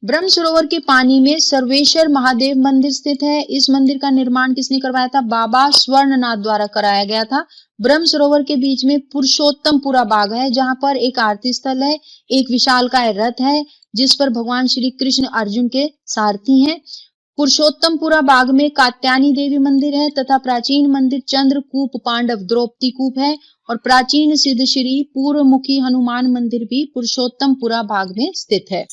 ब्रह्म सरोवर के पानी में सर्वेश्वर महादेव मंदिर स्थित है। इस मंदिर का निर्माण किसने करवाया था? बाबा स्वर्णनाथ द्वारा कराया गया था। ब्रह्म सरोवर के बीच में पुरुषोत्तमपुरा बाग है, जहां पर एक आरती स्थल है, एक विशालकाय रथ है जिस पर भगवान श्री कृष्ण अर्जुन के सारथी हैं। पुरुषोत्तमपुरा बाग में कात्यायनी देवी मंदिर है तथा प्राचीन मंदिर चंद्रकूप पांडव द्रौपदी कूप है। और प्राचीन सिद्ध श्री पूर्वमुखी हनुमान मंदिर भी पुरुषोत्तमपुरा बाग में स्थित है।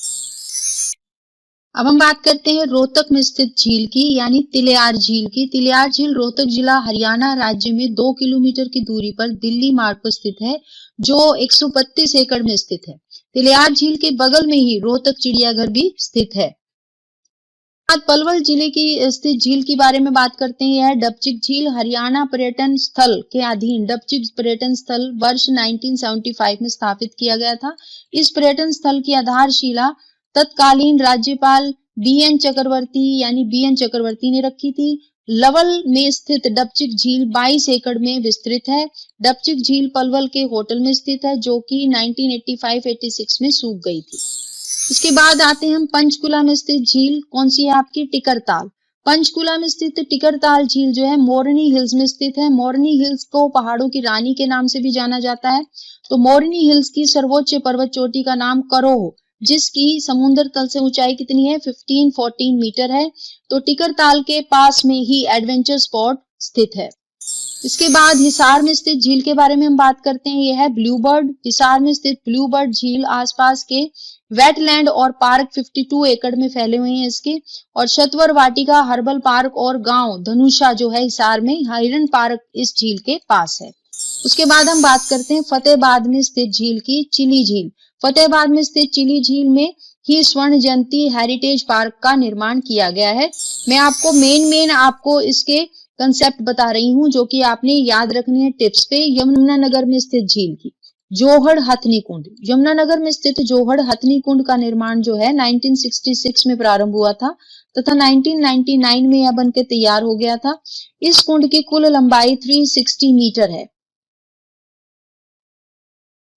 अब हम बात करते हैं रोहतक में स्थित झील की यानी तिलियार झील की। तिलियार झील रोहतक जिला हरियाणा राज्य में 2 किलोमीटर की दूरी पर दिल्ली मार्ग पर स्थित है, जो 132 एकड़ में स्थित है। तिलियार झील के बगल में ही रोहतक चिड़ियाघर भी स्थित है। आज पलवल जिले की स्थित झील के बारे में बात करते हैं। यह डपचिक झील हरियाणा पर्यटन स्थल के अधीन डपचिक पर्यटन स्थल वर्ष 1975 में स्थापित किया गया था। इस पर्यटन स्थल की आधारशिला तत्कालीन राज्यपाल बीएन चक्रवर्ती ने रखी थी। लवल में स्थित डपचिक झील 22 एकड़ में विस्तृत है। डपचिक झील पलवल के होटल में स्थित है, जो कि 1985-86 में सूख गई थी। इसके बाद आते हैं हम पंचकुला में स्थित झील। कौन सी है आपकी? टिकरताल। पंचकुला में स्थित टिकरताल झील जो है मोरनी हिल्स में स्थित है। मोरनी हिल्स को पहाड़ों की रानी के नाम से भी जाना जाता है। तो मोरनी हिल्स की सर्वोच्च पर्वत चोटी का नाम करोह, जिसकी समुद्र तल से ऊंचाई कितनी है? 15-14 मीटर है। तो टिकरताल के पास में ही एडवेंचर स्पॉट स्थित है। इसके बाद हिसार में स्थित झील के बारे में हम बात करते हैं। यह है ब्लूबर्ड। हिसार में स्थित ब्लूबर्ड झील आसपास के वेटलैंड और पार्क 52 एकड़ में फैले हुए हैं इसके। और शतवर वाटिका, हर्बल पार्क और गांव धनुषा जो है हिसार में, हिरन पार्क इस झील के पास है। उसके बाद हम बात करते हैं फतेहाबाद में स्थित झील की, चिली झील। फतेहाबाद में स्थित चिली झील में ही स्वर्ण जयंती हेरिटेज पार्क का निर्माण किया गया है। मैं आपको मेन आपको इसके कंसेप्ट बता रही हूँ जो कि आपने याद रखनी है टिप्स पे। यमुनानगर में स्थित झील की जोहड़ हथनी कुंड, यमुनानगर में स्थित जोहड़ हथनी कुंड का निर्माण जो है 1966 में प्रारंभ हुआ था तथा 1999 में यह बनकर तैयार हो गया था। इस कुंड की कुल लंबाई 360 मीटर है।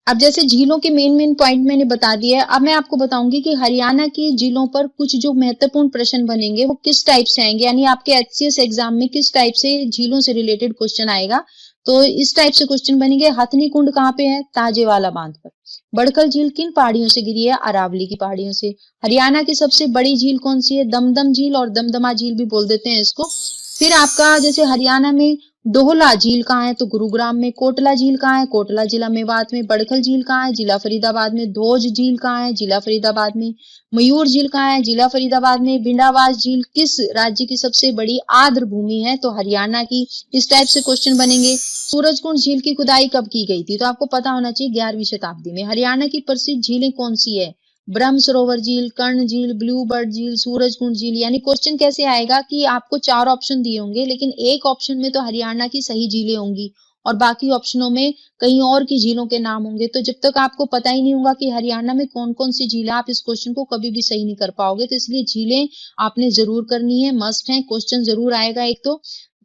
अब जैसे झीलों के मेन पॉइंट मैंने बता दिया है, अब मैं आपको बताऊंगी कि हरियाणा की झीलों पर कुछ जो महत्वपूर्ण प्रश्न बनेंगे वो किस टाइप से आएंगे, यानी आपके एचसीएस एग्जाम में किस टाइप से झीलों से रिलेटेड क्वेश्चन आएगा। तो इस टाइप से क्वेश्चन बनेंगे। हथनी कुंड कहाँ पे है? ताजेवाला बांध पर। बड़खल झील किन पहाड़ियों से गिरी है? अरावली की पहाड़ियों से। हरियाणा की सबसे बड़ी झील कौन सी है? दमदम झील और दमदमा झील भी बोल देते हैं इसको। फिर आपका जैसे हरियाणा में डोहला झील कहाँ है? तो गुरुग्राम में। कोटला झील कहाँ है? कोटला जिला मेवात में। बड़खल झील कहाँ है? जिला फरीदाबाद में। धोज झील कहाँ है? जिला फरीदाबाद में। मयूर झील कहाँ है? जिला फरीदाबाद में। बिंडावास झील किस राज्य की सबसे बड़ी आर्द्र भूमि है? तो हरियाणा की। इस टाइप से क्वेश्चन बनेंगे। सूरजकुंड झील की खुदाई कब की गई थी? तो आपको पता होना चाहिए 11वीं शताब्दी में। हरियाणा की प्रसिद्ध झीलें कौन सी है? ब्रह्म सरोवर झील, कर्ण झील, ब्लू बर्ड झील, सूरजकुंड झील। यानी क्वेश्चन कैसे आएगा कि आपको 4 ऑप्शन दिए होंगे लेकिन एक ऑप्शन में तो हरियाणा की सही झीलें होंगी और बाकी ऑप्शनों में कहीं और की झीलों के नाम होंगे। तो जब तक आपको पता ही नहीं होगा कि हरियाणा में कौन कौन सी झीलें, आप इस क्वेश्चन को कभी भी सही नहीं कर पाओगे। तो इसलिए झीलें आपने जरूर करनी है, मस्ट है, क्वेश्चन जरूर आएगा एक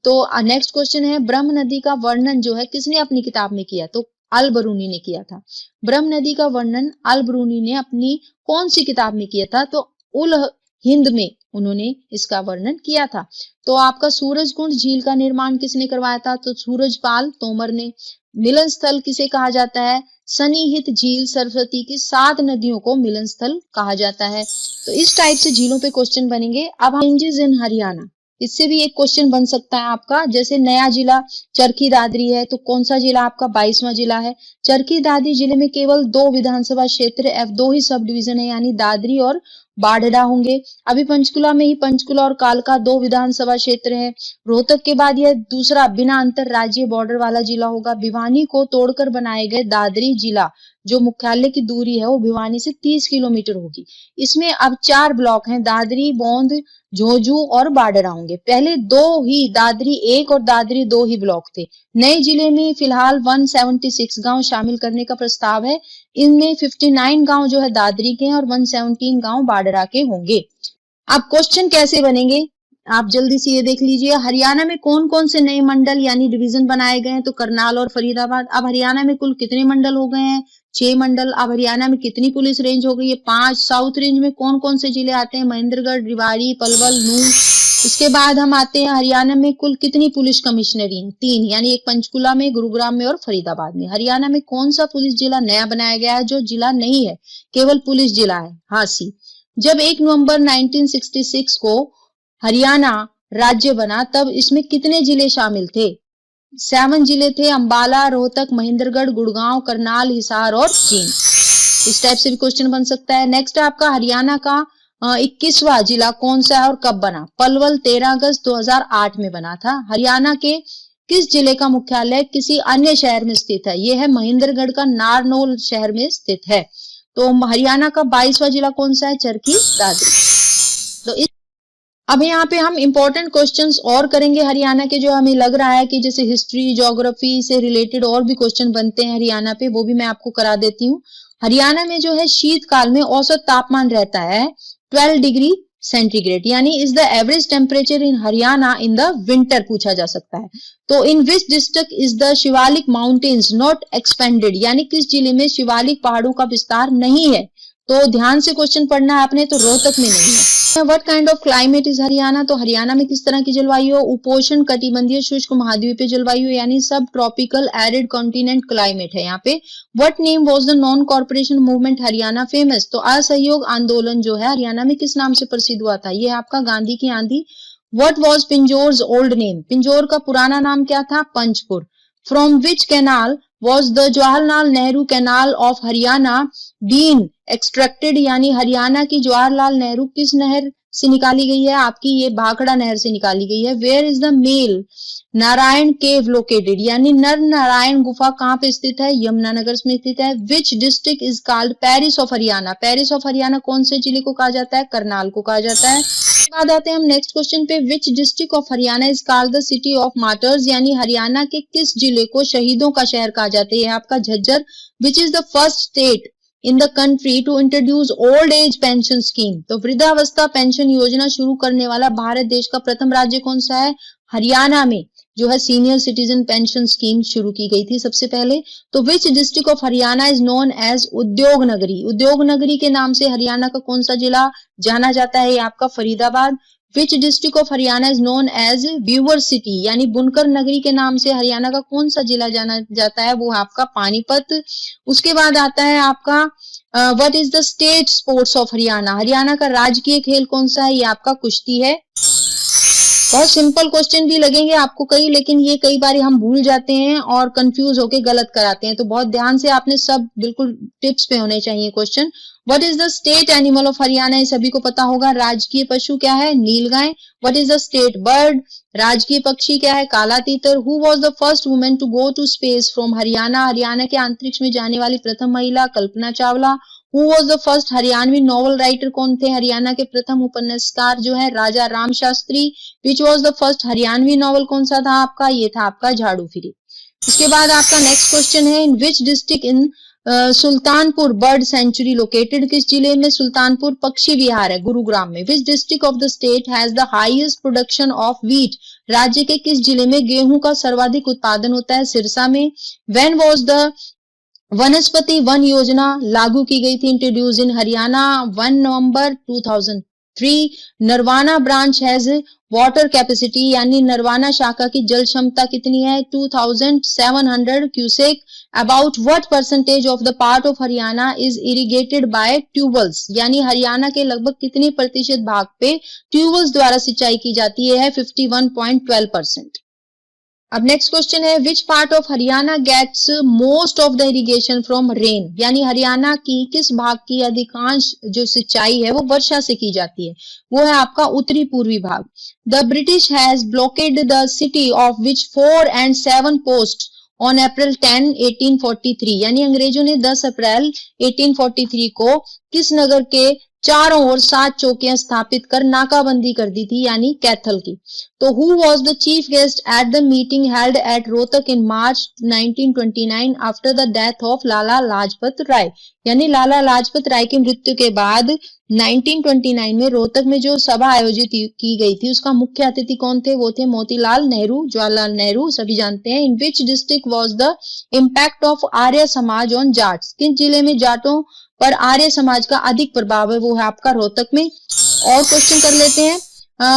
तो नेक्स्ट क्वेश्चन है, ब्रह्म नदी का वर्णन जो है किसने अपनी किताब में किया? तो अल बरूनी ने किया था। ब्रह्म नदी का वर्णन अल बरूनी ने अपनी कौन सी किताब में किया था? तो उल हिंद में उन्होंने इसका वर्णन किया था। तो आपका सूरजकुंड झील का निर्माण किसने करवाया था? तो सूरजपाल तोमर ने। मिलन स्थल किसे कहा जाता है? सन्निहित झील सरस्वती की 7 नदियों को मिलन स्थल कहा जाता है। तो इस टाइप से झीलों पे क्वेश्चन बनेंगे। अब रेंजेस इन हरियाणा, इससे भी एक क्वेश्चन बन सकता है आपका। जैसे नया जिला चरखी दादरी है तो कौन सा जिला आपका? 22वां जिला है। चरखी दादरी जिले में केवल 2 विधानसभा क्षेत्र F2 ही सब डिवीजन है, यानी दादरी और बाढ़डा होंगे। अभी पंचकुला में ही पंचकुला और कालका 2 विधानसभा क्षेत्र है। रोहतक के बाद यह दूसरा बिना अंतरराज्यीय बॉर्डर वाला जिला होगा। भिवानी को तोड़कर बनाए गए दादरी जिला जो मुख्यालय की दूरी है वो भिवानी से 30 किलोमीटर होगी। इसमें अब 4 ब्लॉक हैं, दादरी, बौंद, झोझू और बाडरा होंगे। पहले 2 ही दादरी 1 और दादरी 2 ही ब्लॉक थे। नए जिले में फिलहाल 176 गांव शामिल करने का प्रस्ताव है। इनमें 59 गांव जो है दादरी के हैं और 117 गांव बाडरा के होंगे। अब क्वेश्चन कैसे बनेंगे आप जल्दी से ये देख लीजिए। हरियाणा में कौन कौन से नए मंडल यानी डिवीजन बनाए गए हैं? तो करनाल और फरीदाबाद। अब हरियाणा में कुल कितने मंडल हो गए हैं? 6 मंडल। अब हरियाणा में कितनी पुलिस रेंज हो गई है? 5। साउथ रेंज में कौन कौन से जिले आते हैं? महेंद्रगढ़, रेवाड़ी, पलवल, नूंह। इसके बाद हम आते हैं हरियाणा में कुल कितनी पुलिस कमिश्नरी हैं? 3, यानी एक पंचकुला में, गुरुग्राम में और फरीदाबाद में। हरियाणा में कौन सा पुलिस जिला नया बनाया गया है जो जिला नहीं है, केवल पुलिस जिला है? हांसी। जब 1 नवंबर 1966 को हरियाणा राज्य बना तब इसमें कितने जिले शामिल थे? 7 जिले थे, अंबाला, रोहतक, महेंद्रगढ़, गुड़गांव, करनाल, हिसार और जींद। इस टाइप से भी क्वेश्चन बन सकता है। नेक्स्ट आपका हरियाणा का 21वां जिला कौन सा है और कब बना? पलवल 13 अगस्त 2008 में बना था। हरियाणा के किस जिले का मुख्यालय किसी अन्य शहर में स्थित है? यह है महेंद्रगढ़ का नारनौल शहर में स्थित है। तो हरियाणा का 22वां जिला कौन सा है? चरखी दादरी। तो इस अब यहाँ पे हम इंपॉर्टेंट क्वेश्चंस और करेंगे हरियाणा के, जो हमें लग रहा है कि जैसे हिस्ट्री, ज्योग्राफी से रिलेटेड और भी क्वेश्चन बनते हैं हरियाणा पे, वो भी मैं आपको करा देती हूँ। हरियाणा में जो है शीतकाल में औसत तापमान रहता है 12 डिग्री सेंटीग्रेड, यानी is the average temperature in Haryana in the winter पूछा जा सकता है। तो in which district is the Shivalik mountains not expanded, यानी किस जिले में शिवालिक पहाड़ों का विस्तार नहीं है? तो ध्यान से क्वेश्चन पढ़ना है आपने, तो रोहतक में नहीं है। What kind of climate is Haryana? तो हरियाणा में किस तरह की जलवायु है? उपोष्ण कटिबंधीय शुष्क महाद्वीपीय जलवायु, यानी सब ट्रॉपिकल एरिड कॉन्टिनेंट क्लाइमेट है यहाँ पे। What name was the non corporation movement Haryana famous? तो असहयोग आंदोलन जो है हरियाणा में किस नाम से प्रसिद्ध हुआ था? ये आपका गांधी की आंधी। What was Pinjore's old name? Pinjore का पुराना नाम क्या था? Panchpur. From which canal was the Jawaharlal Nehru canal of Haryana been extracted, यानी हरियाणा की जवाहरलाल नेहरू किस नहर से निकाली गई है आपकी, ये भाखड़ा नहर से निकाली गई है। वेयर इज द मेल नारायण केव लोकेटेड, यानी नर नारायण गुफा कहाँ पे स्थित है, यमुनानगर में स्थित है। विच district is called Paris of Haryana, Paris of Haryana कौन से जिले को कहा जाता है, करनाल को कहा जाता है। उसके बाद आते हैं हम नेक्स्ट क्वेश्चन पे, विच district of Haryana is called the city of martyrs, यानी हरियाणा के किस जिले को शहीदों का शहर कहा जाता है, ये आपका Jhajjar. Which is the first state in the country to introduce old age pension scheme, तो वृद्धावस्था पेंशन योजना शुरू करने वाला भारत देश का प्रथम राज्य कौन सा है, हरियाणा में जो है सीनियर सिटीजन पेंशन स्कीम शुरू की गई थी सबसे पहले। तो which district of Haryana is known as उद्योग नगरी, उद्योग नगरी के नाम से हरियाणा का कौन सा जिला जाना जाता है, ये आपका Faridabad. Which district of Haryana is known as weaver city, यानी बुनकर नगरी के नाम से हरियाणा का कौन सा जिला जाना जाता है, वो आपका पानीपत। उसके बाद आता है आपका what is the state sports of Haryana, Haryana का राजकीय खेल कौन सा है, ये आपका कुश्ती है। बहुत सिंपल क्वेश्चन भी लगेंगे आपको कई, लेकिन ये कई बार हम भूल जाते हैं और कंफ्यूज होके गलत कराते हैं, तो बहुत ध्यान से आपने सब बिल्कुल टिप्स पे होने चाहिए question. What is the state animal of Haryana, ये सभी को पता होगा, राजकीय पशु क्या है, nilgai. What is the state bird, राजकीय पक्षी क्या है, काला तीतर। Who was the first woman to go to space from Haryana, Haryana के अंतरिक्ष में जाने वाली प्रथम महिला Kalpana Chawla. Who was the first Haryanvi novel writer, कौन थे हरियाणा के प्रथम उपन्यासकार जो है राजा Ram Shastri. Which was the first Haryanvi novel कौन सा था आपका, ये था आपका झाड़ू फिरी। उसके बाद आपका नेक्स्ट क्वेश्चन है, in which district in Sultanpur bird sanctuary located, किस जिले में सुल्तानपुर पक्षी विहार है, गुरुग्राम में। Which district of the state has the highest production of wheat, राज्य के किस जिले में गेहूं का सर्वाधिक उत्पादन होता है, सिरसा में। व्हेन वाज द वनस्पति वन योजना लागू की गई थी, introduce in Haryana, 1 November 2003। Narwana branch has water capacity, यानी नरवाना शाखा की जल क्षमता कितनी है, 2700 cusec. About what percentage of the part of Haryana is irrigated by tubewells, यानी हरियाणा के लगभग कितने प्रतिशत भाग पे ट्यूबवेल्स द्वारा सिंचाई की जाती है, 51.12%। अब नेक्स्ट क्वेश्चन है, which part of Haryana gets most of the irrigation from rain, यानी हरियाणा की किस भाग की अधिकांश जो सिंचाई है वो वर्षा से की जाती है, वो है आपका उत्तरी पूर्वी भाग। The British has blockade the city of which 4 and 7 post on April 10, 1843, यानी अंग्रेजों ने 10 अप्रैल 1843 को किस नगर के चारों ओर 7 चौकियां स्थापित कर नाकाबंदी कर दी थी, यानी कैथल की। तो who was the chief guest at the meeting held at Rohtak in March 1929 after the death of Lala Lajpat Rai, यानी लाला लाजपत राय की मृत्यु के बाद 1929 में रोहतक में जो सभा आयोजित की गई थी उसका मुख्य अतिथि कौन थे, वो थे मोतीलाल नेहरू, जवाहरलाल नेहरू, सभी जानते हैं। In which district was the impact of Arya Samaj on Jats, किस जिले में जाटों पर आर्य समाज का अधिक प्रभाव है, वो है आपका रोहतक में। और क्वेश्चन कर लेते हैं,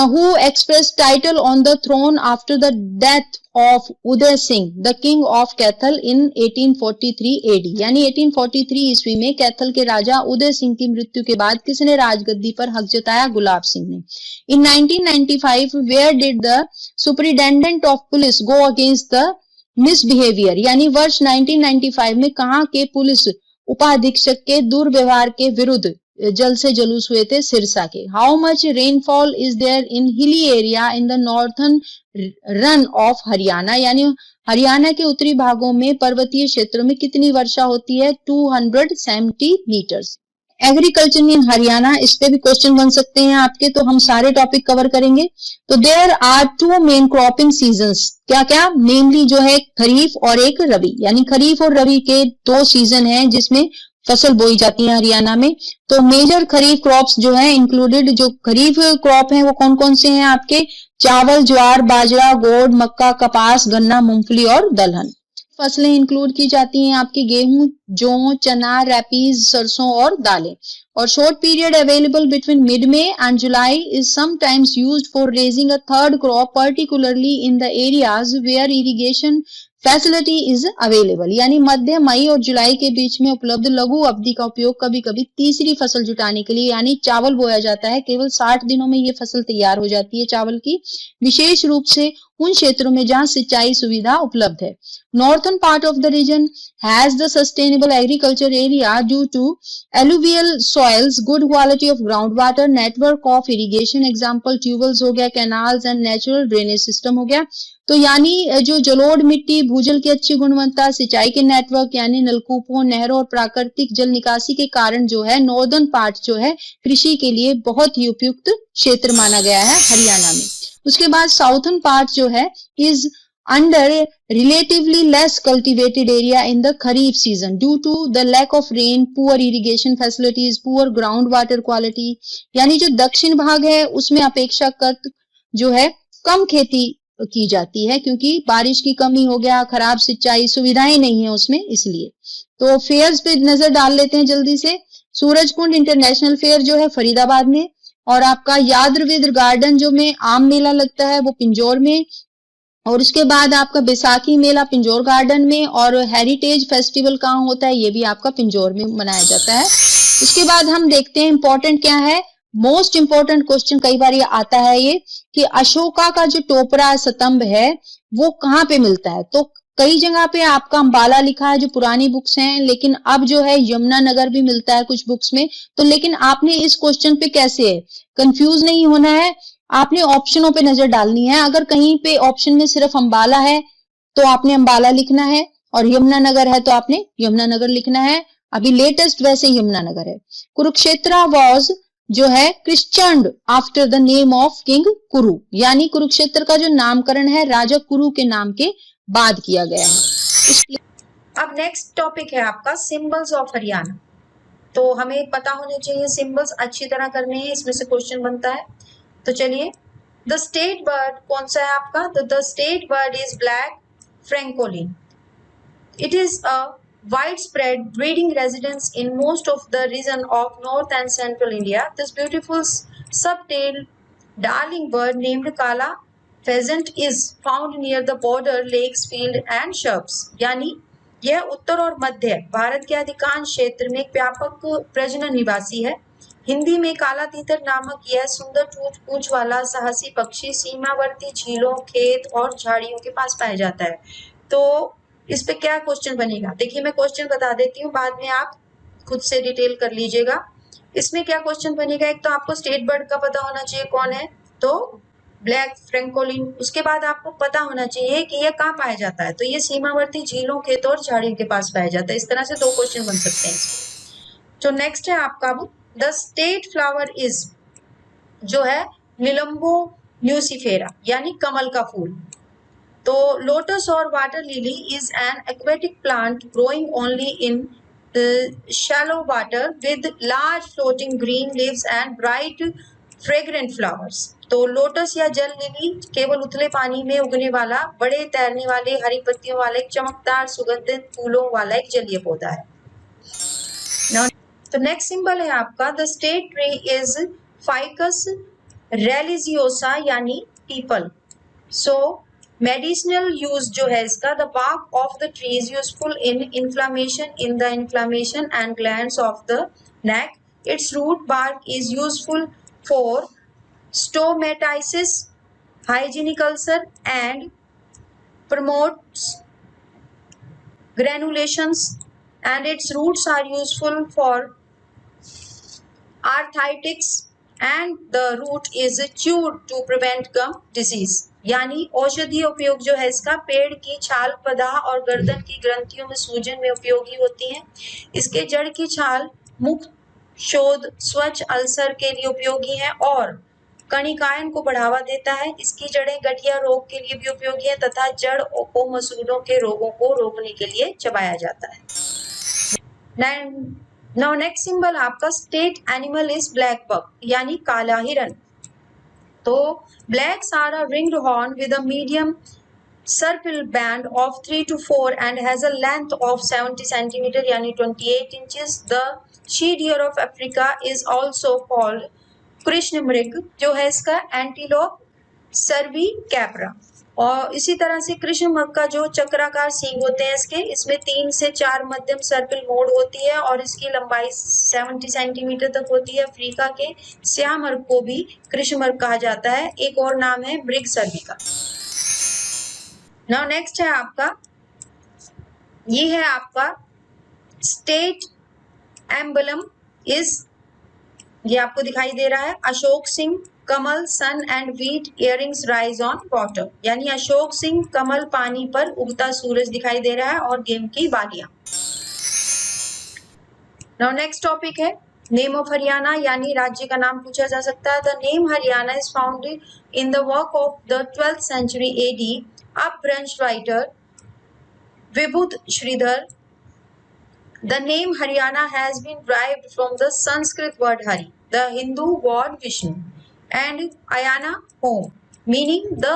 who express title on the throne after the death of Uday Singh the king of Kaithal in 1843 AD, यानी 1843 ईस्वी में कैथल के राजा उदय सिंह की मृत्यु के बाद किसने राजगद्दी पर हक जताया, गुलाब सिंह ने। In 1995 where did the superintendent of police go against the misbehaviour, यानी वर्ष 1995 में कहां के पुलिस उपाधीक्षक के दुर्व्यवहार के विरुद्ध जल से जुलूस हुए थे, सिरसा के। How much rainfall is there in hilly area in the northern run of Haryana, यानी हरियाणा के उत्तरी भागों में पर्वतीय क्षेत्रों में कितनी वर्षा होती है, 270 मीटर्स। एग्रीकल्चर इन हरियाणा, इस पे भी क्वेश्चन बन सकते हैं आपके, तो हम सारे टॉपिक कवर करेंगे। तो there are 2 main cropping seasons, क्या क्या, नेमली जो है खरीफ और एक रबी, यानी खरीफ और रबी के 2 सीजन हैं जिसमें फसल बोई जाती है हरियाणा में। तो मेजर खरीफ क्रॉप्स जो है इंक्लूडेड, जो खरीफ क्रॉप है वो कौन कौन से हैं आपके, चावल, ज्वार, बाजरा, गोड़, मक्का, कपास, गन्ना, मूंगफली और दलहन। फसलें इंक्लूड की जाती हैं आपकी गेहूं, जौ, चना, रैपीज, सरसों और दालें। और short period available between mid-May and July is sometimes used for raising a third crop, particularly in the areas where irrigation facility is available, यानी मध्य मई और जुलाई के बीच में उपलब्ध लघु अवधि का उपयोग कभी कभी तीसरी फसल जुटाने के लिए, यानी चावल बोया जाता है। केवल 60 दिनों में ये फसल तैयार हो जाती है चावल की, विशेष रूप से उन क्षेत्रों में जहां सिंचाई सुविधा उपलब्ध है। Northern part of the region has the sustainable agriculture area due to alluvial soils, good quality of ground water, network of irrigation, example tubewells हो गया, canals and natural drainage system हो गया। तो यानी जो जलोढ़ मिट्टी, भूजल की अच्छी गुणवत्ता, सिंचाई के नेटवर्क यानी नलकूपों, नहरों और प्राकृतिक जल निकासी के कारण जो है नॉर्दर्न पार्ट जो है कृषि के लिए बहुत ही उपयुक्त क्षेत्र माना गया है हरियाणा में। उसके बाद साउथर्न पार्ट जो है is under relatively less cultivated area in the kharif season due to the lack of rain, poor irrigation facilities, poor ground water quality। यानी जो दक्षिण भाग है उसमें अपेक्षाकृत जो है कम खेती की जाती है, क्योंकि बारिश की कमी हो गया, खराब सिंचाई सुविधाएं नहीं है उसमें, इसलिए। तो फेयर्स पे नजर डाल लेते हैं जल्दी से। सूरजकुंड इंटरनेशनल फेयर जो है फरीदाबाद में, और आपका यादृविद्र गार्डन जो में आम मेला लगता है वो पिंजौर में, और उसके बाद आपका बैसाखी मेला पिंजौर गार्डन में, और हेरिटेज फेस्टिवल कहाँ होता है ये भी आपका पिंजौर में मनाया जाता है। उसके बाद हम देखते हैं इंपॉर्टेंट क्या है। मोस्ट इंपॉर्टेंट क्वेश्चन कई बार ये आता है ये कि अशोका का जो टोपरा स्तंभ है वो कहाँ पे मिलता है। तो कई जगह पे आपका अंबाला लिखा है जो पुरानी बुक्स हैं, लेकिन अब जो है यमुनानगर भी मिलता है कुछ बुक्स में। तो लेकिन आपने इस क्वेश्चन पे कैसे है कंफ्यूज नहीं होना है, आपने ऑप्शनों पे नजर डालनी है। अगर कहीं पे ऑप्शन में सिर्फ अंबाला है तो आपने अंबाला लिखना है, और यमुनानगर है तो आपने यमुनानगर लिखना है। अभी लेटेस्ट वैसे यमुनानगर है। कुरुक्षेत्र वॉज जो है christened after the name of king Kuru, यानी कुरुक्षेत्र का जो नामकरण है राजा कुरु के नाम के बाद किया गया है। अब नेक्स्ट टॉपिक है आपका सिंबल्स ऑफ हरियाणा। तो हमें पता होने चाहिए सिंबल्स, अच्छी तरह करने हैं, इसमें से क्वेश्चन बनता है। तो चलिए, द स्टेट बर्ड कौन सा है आपका? तो the state bird is black francolin. It is a widespread breeding residence in most of the region of north and central India. This beautiful subtailed darling bird named Kala pheasant is found near the border lakes, field and shrubs. यानी यह उत्तर और मध्य भारत के अधिकांश क्षेत्र में एक व्यापक प्रजनन निवासी है। हिंदी में काला तीतर नामक यह सुंदर टूट पूंछ वाला साहसी पक्षी सीमावर्ती झीलों, खेत और झाड़ियों के पास पाया जाता है। तो इस पे क्या क्वेश्चन बनेगा? देखिए मैं क्वेश्चन बता देती हूँ, बाद में आप खुद से डिटेल कर लीजिएगा। इसमें क्या क्वेश्चन बनेगा? एक तो आपको स्टेट बर्ड का पता होना चाहिए कौन है, तो ब्लैक फ्रैंकोलिन। उसके बाद आपको पता होना चाहिए कि यह कहाँ पाया जाता है, तो ये सीमावर्ती झीलों, खेतों और झाड़ियों के पास पाया जाता है। इस तरह से दो क्वेश्चन बन सकते हैं। जो नेक्स्ट है आपका, द स्टेट फ्लावर इज जो है निलंबो न्यूसिफेरा, यानी कमल का फूल। तो लोटस और water lily is an aquatic plant growing only in shallow water with large floating green leaves and bright fragrant flowers। तो लोटस या जल लिली केवल उथले पानी में उगने वाला, बड़े तैरने वाले, हरी पत्तियों वाला, एक चमकदार सुगंधित फूलों वाला एक जलीय पौधा है। तो नेक्स्ट सिंबल है आपका, the state tree is ficus religiosa, यानी पीपल। सो मेडिसिनल यूज जो है इसका, the bark of the tree is useful in inflammation and glands of the neck. Its root bark is useful for stomatitis, hygienic ulcer and promotes granulations, and its roots are useful for arthritis and the root is chewed to prevent gum disease। यानी औषधीय उपयोग जो है इसका, पेड़ की छाल प्रदाह और गर्दन की ग्रंथियों में सूजन में उपयोगी होती है। इसके जड़ की छाल मुख शोध, स्वच्छ अल्सर के लिए उपयोगी है और कणिकायन को बढ़ावा देता है। इसकी जड़ें गठिया रोग के लिए भी उपयोगी है तथा जड़ को मसूड़ों के रोगों को रोकने के लिए चबाया जाता है। नाउ नेक्स्ट सिंबल आपका, state animal is black buck, यानी काला हिरन। तो blacks are a ringed horn with a medium serpal band of 3 to 4 and has a length of 70 centimeter, यानी 28 inches। The she deer of Africa is also called Krishna मृग, जो है इसका antelope सर्वी कैपरा। और इसी तरह से कृष्ण मृग का जो चक्राकार सींग होते हैं इसके, इसमें 3 से 4 मध्यम सर्कल मोड़ होती है और इसकी लंबाई 70 सेंटीमीटर तक होती है। अफ्रीका के श्याम मृग को भी कृष्ण मृग कहा जाता है। एक और नाम है मृग सर्विका। नाउ नेक्स्ट है आपका, ये है आपका स्टेट एम्बलम इज, ये आपको दिखाई दे रहा है, अशोक सिंह, कमल, sun and wheat earrings rise on water, यानी अशोक सिंह, कमल, पानी पर उगता सूरज दिखाई दे रहा है और गेहूं की बालियां। नाउ नेक्स्ट टॉपिक है नेम ऑफ हरियाणा, यानी राज्य का नाम पूछा जा सकता है। The name Haryana is founded in the work of the 12th century AD Apabhramsha writer Vibudh Shridhar. The name Haryana has been derived from the Sanskrit word Hari, the Hindu god Vishnu, and Ayana, home, meaning the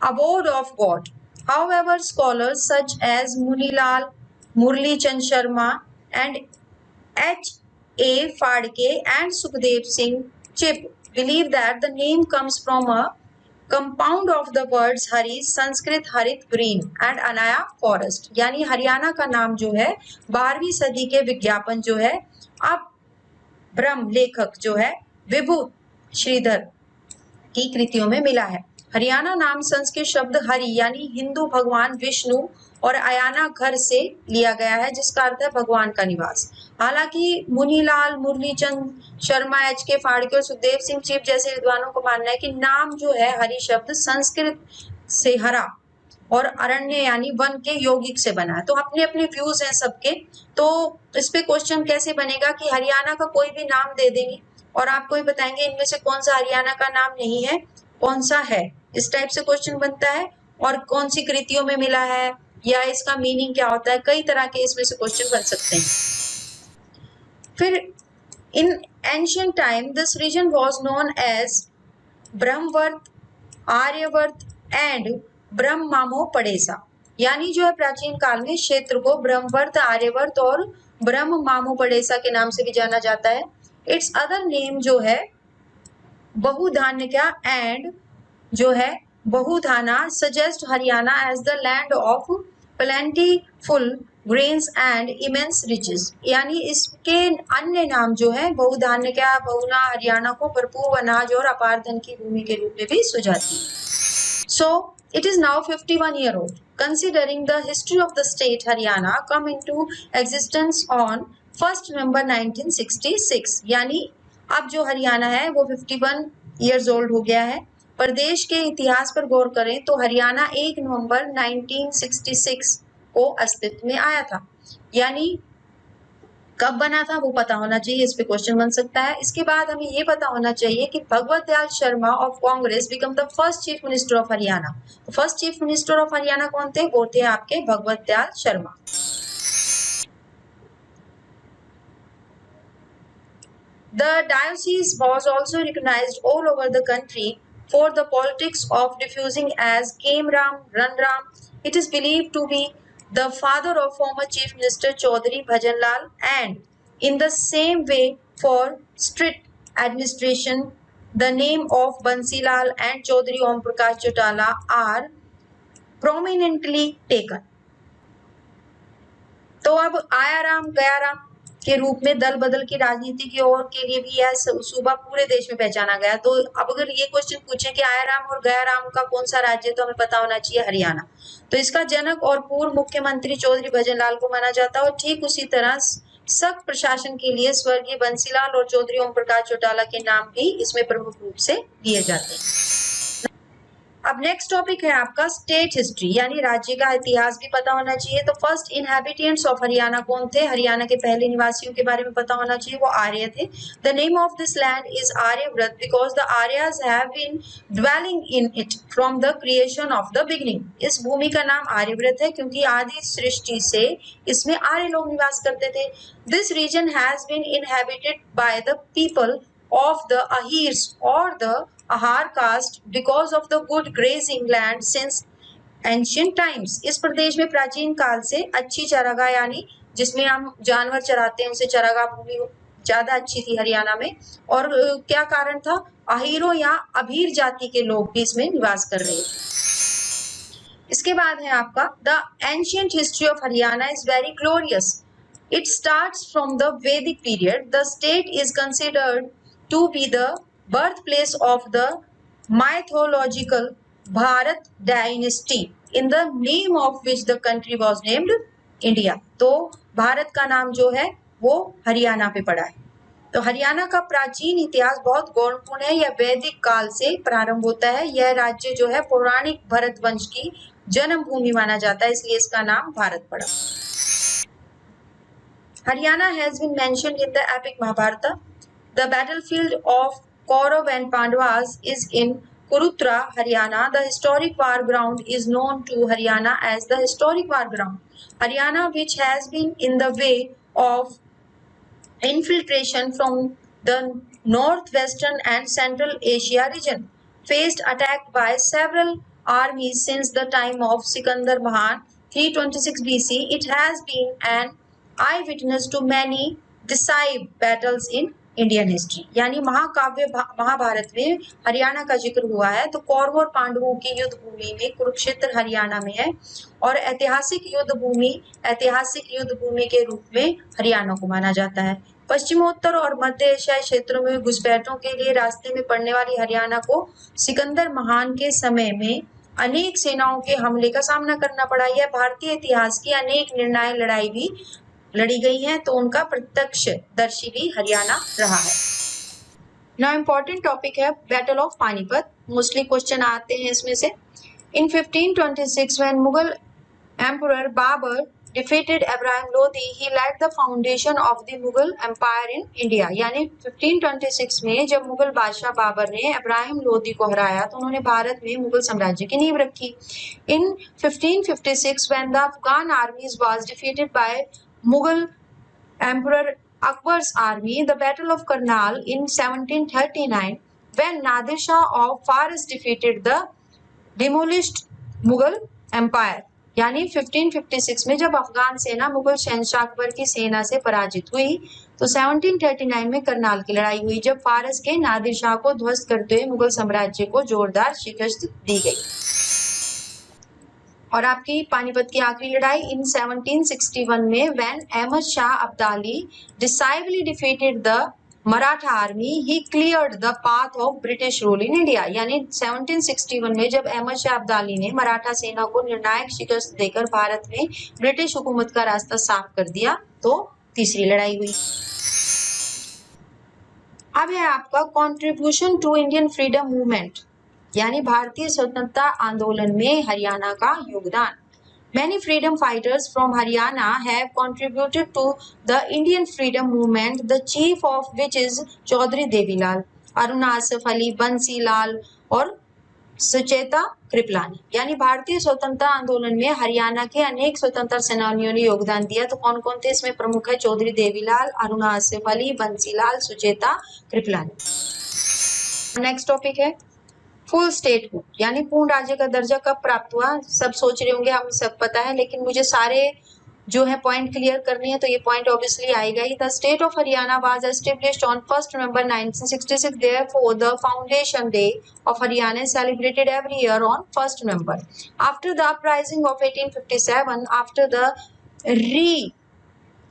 abode of God. However, scholars such as Munilal, Murli Chand Sharma, and H.A. Phadke and Sukhdev Singh Chip believe that the name comes from a compound of the words hari, Sanskrit harit green and Anaya forest, यानी हरियाणा का नाम जो है 12वीं सदी के विज्ञापन जो है अब ब्रह्म लेखक जो है विभु श्रीधर की कृतियों में मिला है। हरियाणा नाम संस्कृत शब्द हरि यानी हिंदू भगवान विष्णु और अयाना घर से लिया गया है, जिसका अर्थ है भगवान का निवास। हालांकि मुनीलाल, मुरलीचंद शर्मा, H.K. फाड़के और सुखदेव सिंह चिप जैसे विद्वानों का मानना है कि नाम जो है हरि शब्द संस्कृत से हरा और अरण्य यानी वन के यौगिक से बना है। तो अपने अपने व्यूज हैं सबके, तो इस पे क्वेश्चन कैसे बनेगा कि हरियाणा का कोई भी नाम दे देंगे और आपको ही बताएंगे इनमें से कौन सा हरियाणा का नाम नहीं है, कौन सा है। इस टाइप से क्वेश्चन बनता है, और कौन सी कृतियों में मिला है या इसका मीनिंग क्या होता है, कई तरह के इसमें से क्वेश्चन बन सकते हैं। फिर in ancient time this region was known as Brahmavarta, Aryavarta and ब्रह्मामो पड़ेसा, यानी जो है प्राचीन काल में क्षेत्र को ब्रह्मवर्त, आर्यवर्त और ब्रह्म मामो पड़ेसा के नाम से भी जाना जाता है। इट्स अदर नेम जो है बहुधान्यका एंड जो है Bahudhana suggest Haryana as the land of plentiful grains and immense riches, यानी इसके अन्य नाम जो है बहुधान्यका, बहुना हरियाणा को भरपूर अनाज और अपार धन की भूमि के रूप में भी सुझाती है। सो it is now 51 year old. Considering the history of the state Haryana come into existence on 1st November 1966, यानी अब जो हरियाणा है वो 51 years old हो गया है। प्रदेश के इतिहास पर गौर करें तो हरियाणा 1 नवंबर 1966 को अस्तित्व में आया था, यानी कब बना था वो पता होना चाहिए, इस पे क्वेश्चन बन सकता है। इसके बाद हमें ये पता होना चाहिए कि Bhagwat Dayal Sharma of Congress become the first chief minister of Haryana. तो first chief minister of Haryana कौन थे? वो थे आपके भगवत Dayal Sharma. The diocese was also recognized all over the country for the politics of diffusing as Kemram, Ranram. It is believed to be the father of former Chief Minister Chaudhary Bhajanlal, and in the same way for strict administration, the name of Bansilal and Chaudhary Om Prakash Chautala are prominently taken. तो अब आयाराम गयाराम के रूप में दल बदल की राजनीति की ओर के लिए भी यह सूबा पूरे देश में पहचाना गया। तो अब अगर ये क्वेश्चन पूछे कि आयाराम और गयाराम का कौन सा राज्य, तो हमें पता होना चाहिए हरियाणा। तो इसका जनक और पूर्व मुख्यमंत्री चौधरी भजनलाल को माना जाता है, और ठीक उसी तरह सख्त प्रशासन के लिए स्वर्गीय बंसीलाल और चौधरी ओम प्रकाश चौटाला के नाम भी इसमें प्रमुख रूप से दिए जाते हैं। अब नेक्स्ट टॉपिक है आपका स्टेट हिस्ट्री, यानी राज्य का इतिहास भी पता होना चाहिए। तो फर्स्ट इनहैबिटेंट्स ऑफ हरियाणा कौन थे? हरियाणा के पहले निवासियों के बारे में पता होना चाहिए, वो आर्य थे। The name of this land is Aryavrat because the Aryas have been dwelling in it from the creation of the beginning. इस भूमि का नाम आर्यव्रत है क्योंकि आदि सृष्टि से इसमें आर्य लोग निवास करते थे। This region has been inhabited by the people of the Ahirs or the Ahar caste because of the good grazing land since ancient times. इस प्रदेश में प्राचीन काल से अच्छी चरागाह, यानी जिसमें हम जानवर चराते हैं उसे चरागाह भूमि ज्यादा अच्छी थी हरियाणा में। और क्या कारण था? अहीरों या अभीर जाति के लोग भी इसमें निवास कर रहे थे। इसके बाद है आपका the ancient history of Haryana is very glorious. It starts from the Vedic period. The state is considered to be the birthplace of the mythological Bharat dynasty, in the name of which the country was named India. तो भारत का नाम जो है वो हरियाणा पे पड़ा है. तो हरियाणा का प्राचीन इतिहास बहुत गौरवपूर्ण है. यह वैदिक काल से प्रारंभ होता है. यह राज्य जो है पौराणिक भरत वंश की जन्म भूमि माना जाता है, इसलिए इसका नाम भारत पड़ा. Haryana has been mentioned in the epic Mahabharata. The battlefield of Kaurav and Pandavas is in Kurukshetra, Haryana. The historic war ground is known to Haryana as the historic war ground. Haryana, which has been in the way of infiltration from the northwestern and central Asia region, faced attack by several armies since the time of Sikandar Mahan 326 BC. It has been an eyewitness to many decisive battles in Indian history. यानी महाकाव्य महाभारत में हरियाणा का जिक्र हुआ है. तो कौरव और पांडवों की युद्ध भूमि में कुरुक्षेत्र हरियाणा में है और ऐतिहासिक युद्ध भूमि के रूप में हरियाणा को माना जाता है. पश्चिमोत्तर और मध्य एशियाई क्षेत्रों में घुसपैठों के लिए रास्ते में पड़ने वाली हरियाणा को सिकंदर महान के समय में अनेक सेनाओं के हमले का सामना करना पड़ा. यह भारतीय इतिहास की अनेक निर्णायक लड़ाई भी लड़ी गई है, तो उनका प्रत्यक्षदर्शी भी हरियाणा रहा है. नाउ इम्पोर्टेंट टॉपिक है battle of Panipat. Mostly question आते हैं इसमें से. In 1526 when Mughal emperor Babur defeated Ibrahim Lodi, he laid the foundation of the Mughal Empire in India. यानी 1526 में जब मुगल बादशाह बाबर ने इब्राहिम लोदी को हराया तो उन्होंने भारत में मुगल साम्राज्य की नींव रखी. In 1556 when the Afghan armies was defeated by Mughal Emperor Akbar's army, the Battle of Karnal in 1739 when Nadir Shah of Fars defeated the demolished Mughal Empire. यानी 1556 में जब अफगान सेना मुगल शहंशाह अकबर की सेना से पराजित हुई तो 1739 में करनाल की लड़ाई हुई जब फारस के नादिर शाह को ध्वस्त करते हुए मुगल साम्राज्य को जोरदार शिकस्त दी गई. और आपकी पानीपत की आखिरी लड़ाई इन 1761 में when Ahmad Shah Abdali decisively defeated the Maratha army he cleared the path of British rule in India. यानी 1761 में जब अहमद शाह अब्दाली ने मराठा सेना को निर्णायक शिकस्त देकर भारत में ब्रिटिश हुकूमत का रास्ता साफ कर दिया तो तीसरी लड़ाई हुई. अब है आपका contribution to Indian freedom movement, यानी भारतीय स्वतंत्रता आंदोलन में हरियाणा का योगदान. Many freedom fighters from Haryana have contributed to the Indian freedom movement, the chief of which is Chaudhry Devilal, Aruna Asif Ali, Bansi Lal और सुचेता कृपलानी. यानी भारतीय स्वतंत्रता आंदोलन में हरियाणा के अनेक स्वतंत्रता सेनानियों ने योगदान दिया. तो कौन कौन थे इसमें प्रमुख है? चौधरी देवीलाल, अरुणा आसिफ अली, बंसीलाल, सुचेता कृपलानी. नेक्स्ट टॉपिक है फुल स्टेटहुड, यानी पूर्ण राज्य का दर्जा कब प्राप्त हुआ. सब सोच रहे होंगे हम सब पता है, लेकिन मुझे सारे जो है पॉइंट क्लियर करनी है तो ये पॉइंट ऑब्वियसली आएगा ही. The state of Haryana was established on 1 November 1966. Therefore the foundation day of Haryana is celebrated every year on 1 November. After the uprising of 1857, after the re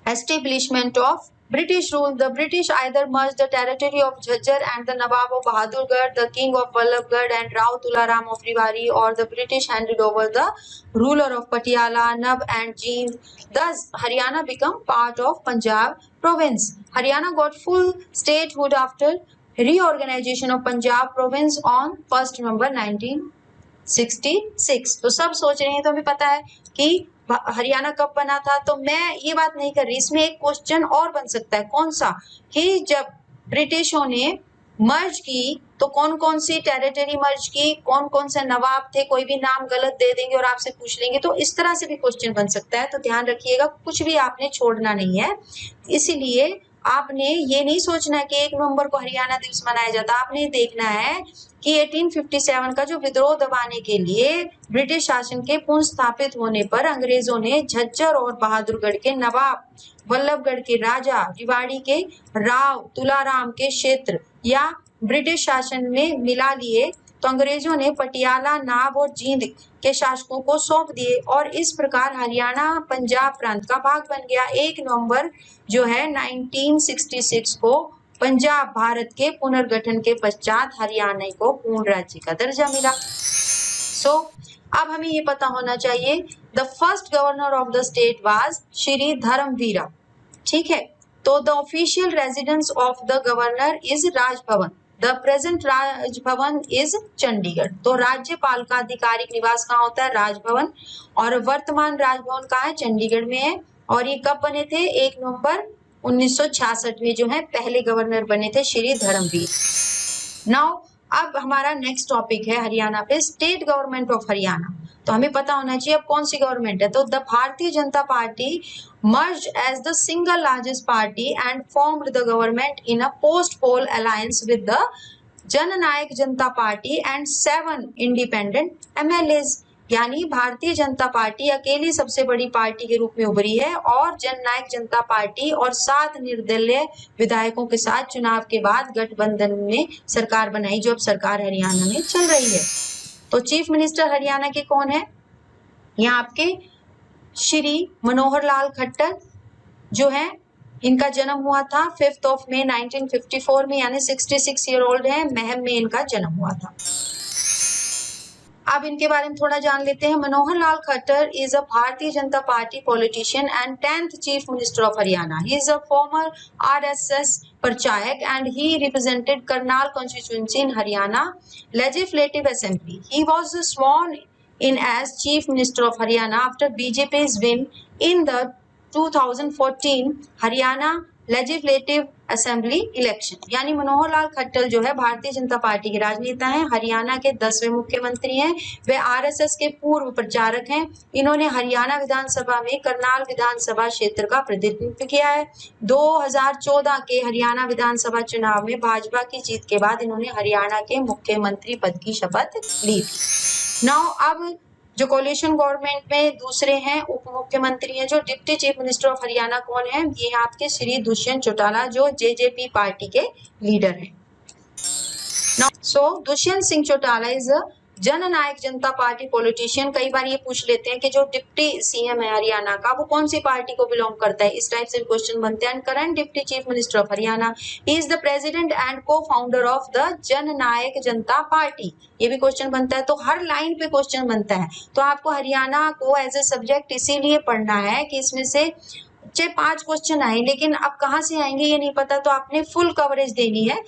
establishment of British rule, the British either merged the territory of Jhajjar and the Nawab of Bahadurgarh, the King of Vallabhgarh and Rao Tularam of Rewari, or the British handed over the ruler of Patiala, Nab and Jind. Thus, Haryana became part of Punjab province. Haryana got full statehood after reorganization of Punjab province on 1 November 1966. तो सब सोच रहे हैं, तो हमें पता है कि हरियाणा कब बना था. तो मैं ये बात नहीं कर रही, इसमें एक क्वेश्चन और बन सकता है. कौन सा? कि जब ब्रिटिशों ने मर्ज की तो कौन कौन सी टेरिटरी मर्ज की, कौन कौन से नवाब थे, कोई भी नाम गलत दे देंगे और आपसे पूछ लेंगे. तो इस तरह से भी क्वेश्चन बन सकता है. तो ध्यान रखिएगा, कुछ भी आपने छोड़ना नहीं है. इसीलिए आपने ये नहीं सोचना है कि 1 नवंबर को हरियाणा दिवस मनाया जाता. आपने देखना है कि 1857 का जो विद्रोह दबाने के लिए ब्रिटिश शासन के पुनः स्थापित होने पर अंग्रेजों ने झज्जर और बहादुरगढ़ के नवाब, वल्लभगढ़ के राजा, रिवाड़ी के राव तुलाराम के क्षेत्र या ब्रिटिश शासन में मिला लिए तो अंग्रेजों ने पटियाला, नाब और जींद के शासकों को सौंप दिए और इस प्रकार हरियाणा पंजाब प्रांत का भाग बन गया। 1 नवंबर जो है 1966 को पंजाब भारत के पुनर्गठन के पश्चात हरियाणा को पूर्ण राज्य का दर्जा मिला। अब हमें ये पता होना चाहिए the first governor of the state was Shri Dharmavira. ठीक है, तो the official residence of the governor is Raj Bhavan. The present Raj Bhavan is Chandigarh. तो राज्यपाल का आधिकारिक निवास कहाँ होता है? राजभवन। और वर्तमान राजभवन कहाँ है? चंडीगढ़ में है। और ये कब बने थे? 1 नवंबर 1966 में जो है पहले गवर्नर बने थे श्री धर्मवीर। नाउ अब हमारा नेक्स्ट टॉपिक है हरियाणा पे, स्टेट गवर्नमेंट ऑफ हरियाणा। तो हमें पता होना चाहिए अब कौन सी गवर्नमेंट है। तो द भारतीय Janata party merged as the single largest party and formed the government in a post-poll alliance with the Jannayak Janata party and 7 independent MLAs। यानी भारतीय जनता पार्टी अकेली सबसे बड़ी पार्टी के रूप में उभरी है और जननायक जनता पार्टी और 7 निर्दलीय विधायकों के साथ चुनाव के बाद गठबंधन में सरकार बनाई, जो अब सरकार हरियाणा में चल रही है। तो चीफ मिनिस्टर हरियाणा के कौन है? यहाँ आपके श्री मनोहर लाल खट्टर जो है, इनका जन्म हुआ था 5 मई 1954 में, यानी 66 ईयर ओल्ड है। महम में इनका जन्म हुआ था। अब इनके बारे में थोड़ा जान लेते हैं। Manohar Lal Khattar is a Bharatiya Janata Party politician and 10th chief minister of Haryana. He is a former RSS pracharak and he represented Karnal constituency in Haryana legislative assembly. He was स्worn in as Chief Minister of Haryana after BJP's win in the 2014 Haryana Legislative Assembly election। यानी मनोहर लाल खट्टर जो है भारतीय Janata party के राजनेता हैं, हरियाणा के 10वें मुख्यमंत्री हैं, वे RSS के पूर्व प्रचारक हैं। इन्होंने हरियाणा विधानसभा में करनाल विधानसभा क्षेत्र का प्रतिनिधित्व किया है। 2014 के हरियाणा विधानसभा चुनाव में भाजपा की जीत के बाद इन्होंने हरियाणा के मुख्यमंत्री पद की शपथ ली थी। नाउ अब जो कोलिशन गवर्नमेंट में दूसरे हैं उप मुख्यमंत्री हैं, जो deputy chief minister of Haryana कौन है? ये आपके श्री दुष्यंत चौटाला जो JJP पार्टी के लीडर हैं। Dushyant Singh Chautala is Jannayak Janata Party politician. कई बार ये पूछ लेते हैं कि जो डिप्टी CM है हरियाणा का वो कौन सी पार्टी को बिलोंग करता है, इस टाइप से क्वेश्चन बनते हैं। Current deputy chief minister of Haryana is the president and को founder of the Jannayak Janata party, ये भी क्वेश्चन बनता है। तो हर लाइन पे क्वेश्चन बनता है। तो आपको हरियाणा को एज ए सब्जेक्ट इसीलिए पढ़ना है कि इसमें से चाहे 5 क्वेश्चन आए, लेकिन अब कहाँ से आएंगे ये नहीं पता, तो आपने फुल कवरेज देनी है।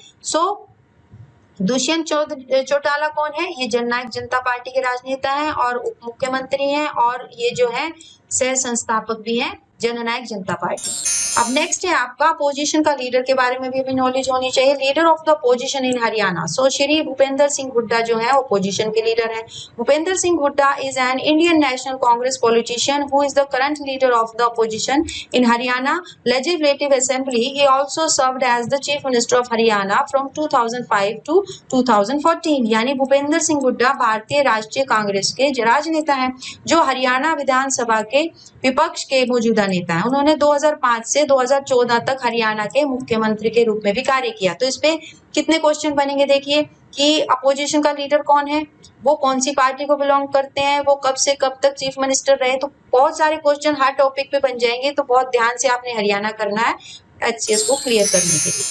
दुष्यंत चौटाला कौन है? ये जननायक जनता पार्टी के राजनेता हैं और उप मुख्यमंत्री हैं और ये जो है सह संस्थापक भी हैं जननायक जनता पार्टी। अब नेक्स्ट है आपका अपोजिशन का लीडर के बारे में भी अभी नॉलेज होनी चाहिए। Leader of the opposition in Haryana. Shri Bhupendra Singh Hooda जो है अपोजिशन के लीडर हैं। Bhupendra Singh Hooda is an Indian National Congress politician who is the current leader of the opposition in Haryana legislative assembly. He also served as the chief minister of Haryana from 2005 to 2014। यानी भूपेंद्र सिंह हुड्डा भारतीय राष्ट्रीय कांग्रेस के राजनेता हैं जो हरियाणा विधानसभा के विपक्ष के मौजूदा नेता है। उन्होंने 2005 से 2014 तक हरियाणा के मुख्यमंत्री के रूप में भी कार्य किया। तो इस पे कितने क्वेश्चन बनेंगे देखिए कि अपोजिशन का लीडर कौन है, वो कौन सी पार्टी को बिलोंग करते हैं, वो कब से कब तक चीफ मिनिस्टर रहे। तो बहुत सारे क्वेश्चन हर टॉपिक पे बन जाएंगे। तो बहुत ध्यान से आपने हरियाणा करना है HCS को क्लियर करने के लिए।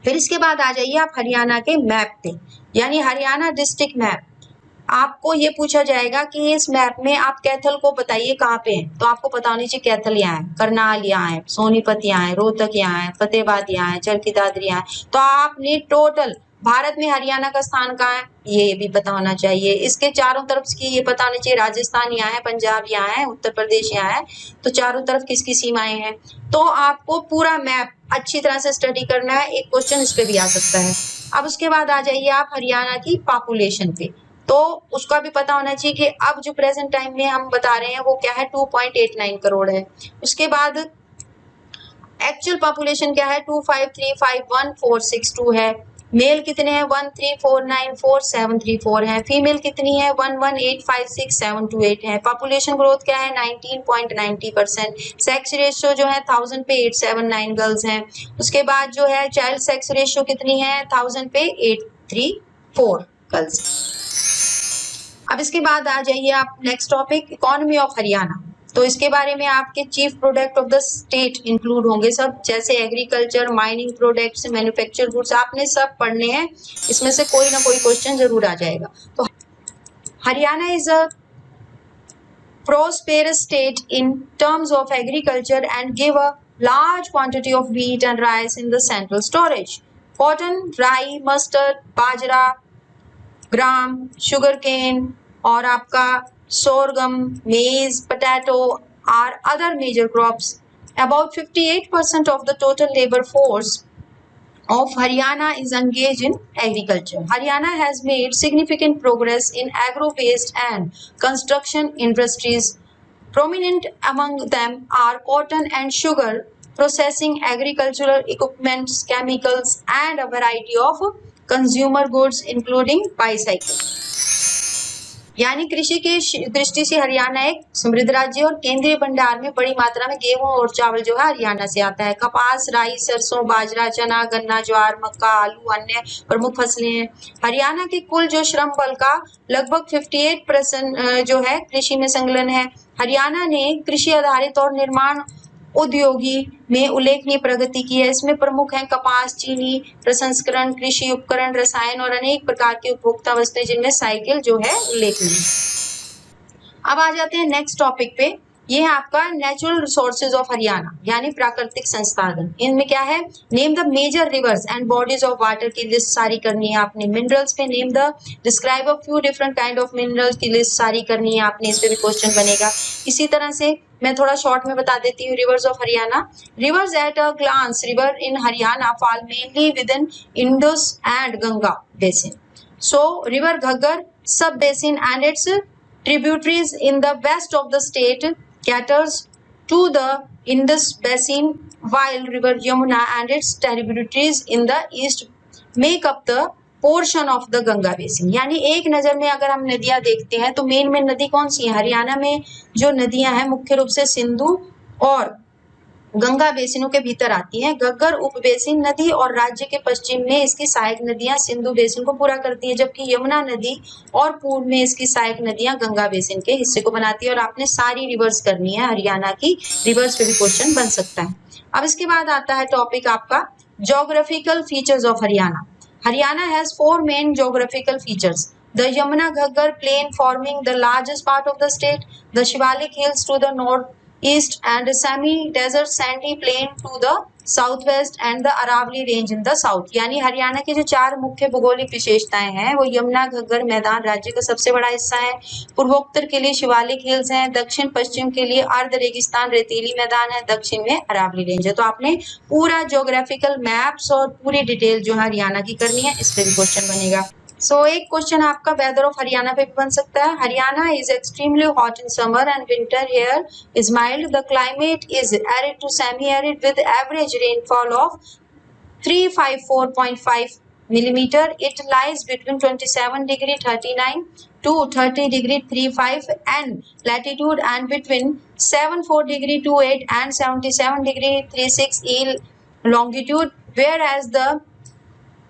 फिर इसके बाद आ जाइए आप हरियाणा के मैप पे, यानी हरियाणा डिस्ट्रिक्ट मैप। आपको ये पूछा जाएगा कि इस मैप में आप कैथल को बताइए कहाँ पे है, तो आपको पता होनी चाहिए कैथल यहाँ है, करनाल यहाँ है, सोनीपत यहाँ है, रोहतक यहाँ है, फतेहाबाद यहाँ है, चरखी दादरी यहाँ है। तो आपने टोटल भारत में हरियाणा का स्थान कहाँ है ये भी पता होना चाहिए। इसके चारों तरफ की ये पता होना चाहिए, राजस्थान यहाँ है, पंजाब यहाँ है, उत्तर प्रदेश यहाँ है, तो चारों तरफ किसकी सीमाएं हैं। तो आपको पूरा मैप अच्छी तरह से स्टडी करना है, एक क्वेश्चन इस पे भी आ सकता है। अब उसके बाद आ जाइए आप हरियाणा की पॉपुलेशन पे, तो उसका भी पता होना चाहिए कि अब जो प्रेजेंट टाइम में हम बता रहे हैं वो क्या है, 2.89 करोड़ है। उसके बाद एक्चुअल पॉपुलेशन क्या है, 25351,462 है। मेल कितने हैं, 13494,734 है। फीमेल कितनी है, 11856,728 है। पॉपुलेशन ग्रोथ क्या है, 19.90%। सेक्स रेशियो जो है 1000 पे 879 गर्ल्स हैं। उसके बाद जो है चाइल्ड सेक्स रेशियो कितनी है, 1000 पे 834 कल से। अब इसके बाद आ जाइए आप next topic, economy of Haryana. तो इसके बारे में आपके chief product of the state include होंगे सब, जैसे agriculture, mining products, manufacture goods, आपने सब पढ़ने हैं, इसमें से कोई ना कोई क्वेश्चन जरूर आ जाएगा। तो Haryana is a prosperous state in terms of agriculture and give a large quantity of wheat and rice in the central storage. Cotton, rye, mustard, bajra, gram, sugarcane और आपका sorghum, maize, potato are other major crops. About 58% of the total labor force of Haryana is engaged in agriculture. Haryana has made significant progress in agro-based and construction industries. Prominent among them are cotton and sugar processing, agricultural equipments, chemicals, and a variety of consumer goods including bicycles. यानी कृषि की दृष्टि से हरियाणा एक समृद्ध राज्य और केंद्रीय भंडार में बड़ी मात्रा में गेहूं और चावल जो है हरियाणा से आता है। कपास, राई, सरसों, बाजरा, चना, गन्ना, ज्वार, मक्का, आलू अन्य प्रमुख फसलें हैं। हरियाणा के कुल जो श्रम बल का लगभग 58% जो है कृषि में संलग्न है। हरियाणा ने कृषि आधारित और निर्माण उद्योगी में उल्लेखनीय प्रगति की है। इसमें प्रमुख हैं कपास, चीनी प्रसंस्करण, कृषि उपकरण, रसायन और अनेक प्रकार की उपभोक्ता वस्तुएं, जिनमें साइकिल जो है उल्लेखनीय। अब आ जाते हैं नेक्स्ट टॉपिक पे, ये है आपका नेचुरल रिसोर्सेज ऑफ हरियाणा, यानी प्राकृतिक संसाधन। इनमें क्या है, name the major rivers and bodies of water की लिस्ट सारी करनी है आपने। मिनरल्स पे name the describe a few different kind of minerals की लिस्ट सारी करनी है आपने, इस पे भी क्वेश्चन बनेगा। इसी तरह से मैं थोड़ा शॉर्ट में बता देती हूँ rivers of Haryana. Rivers at a glance, river in Haryana fall mainly within Indus and Ganga basin. So river Ghaggar sub basin and its tributaries in the west of the state caters to the Indus basin, while river Yamuna and its tributaries in the east make up the portion of the Ganga basin। यानी एक नजर में अगर हम नदियां देखते हैं तो मेन नदी कौन सी है हरियाणा में? जो नदियां हैं मुख्य रूप से सिंधु और गंगा बेसिनों के भीतर आती हैं। घग्गर उपबेसिन नदी और राज्य के पश्चिम में इसकी सहायक नदियां सिंधु बेसिन को पूरा करती हैं, जबकि यमुना नदी और पूर्व में इसकी सहायक नदियां गंगा बेसिन के हिस्से को बनाती है। और आपने सारी रिवर्स करनी है हरियाणा की, रिवर्स पे भी क्वेश्चन बन सकता है। अब इसके बाद आता है टॉपिक आपका geographical features of Haryana. Haryana has 4 main geographical features, the Yamuna Ghaggar plain forming the largest part of the state, the Shivalik hills to the northeast and semi-desert sandy plain to the southwest and the Aravalli range in the south। यानी हरियाणा की जो 4 मुख्य भौगोलिक विशेषताएं हैं वो यमुना घग्गर मैदान राज्य का सबसे बड़ा हिस्सा है, पूर्वोत्तर के लिए शिवालिक हिल्स हैं, दक्षिण पश्चिम के लिए अर्ध रेगिस्तान रेतीली मैदान है, दक्षिण में अरावली रेंज है। तो आपने पूरा ज्योग्राफिकल मैप्स और पूरी डिटेल जो है हरियाणा की करनी है, इस पे भी क्वेश्चन बनेगा। एक क्वेश्चन आपका वेदर ऑफ हरियाणा पे भी बन सकता है। Haryana is extremely hot in summer and winter here is mild. The climate is arid to semi arid with average rainfall of 354.5 millimeter. It lies between 27 degree 39 to 30 degree 35 and latitude and between 74 degree 28 and 77 degree 36 E longitude, whereas the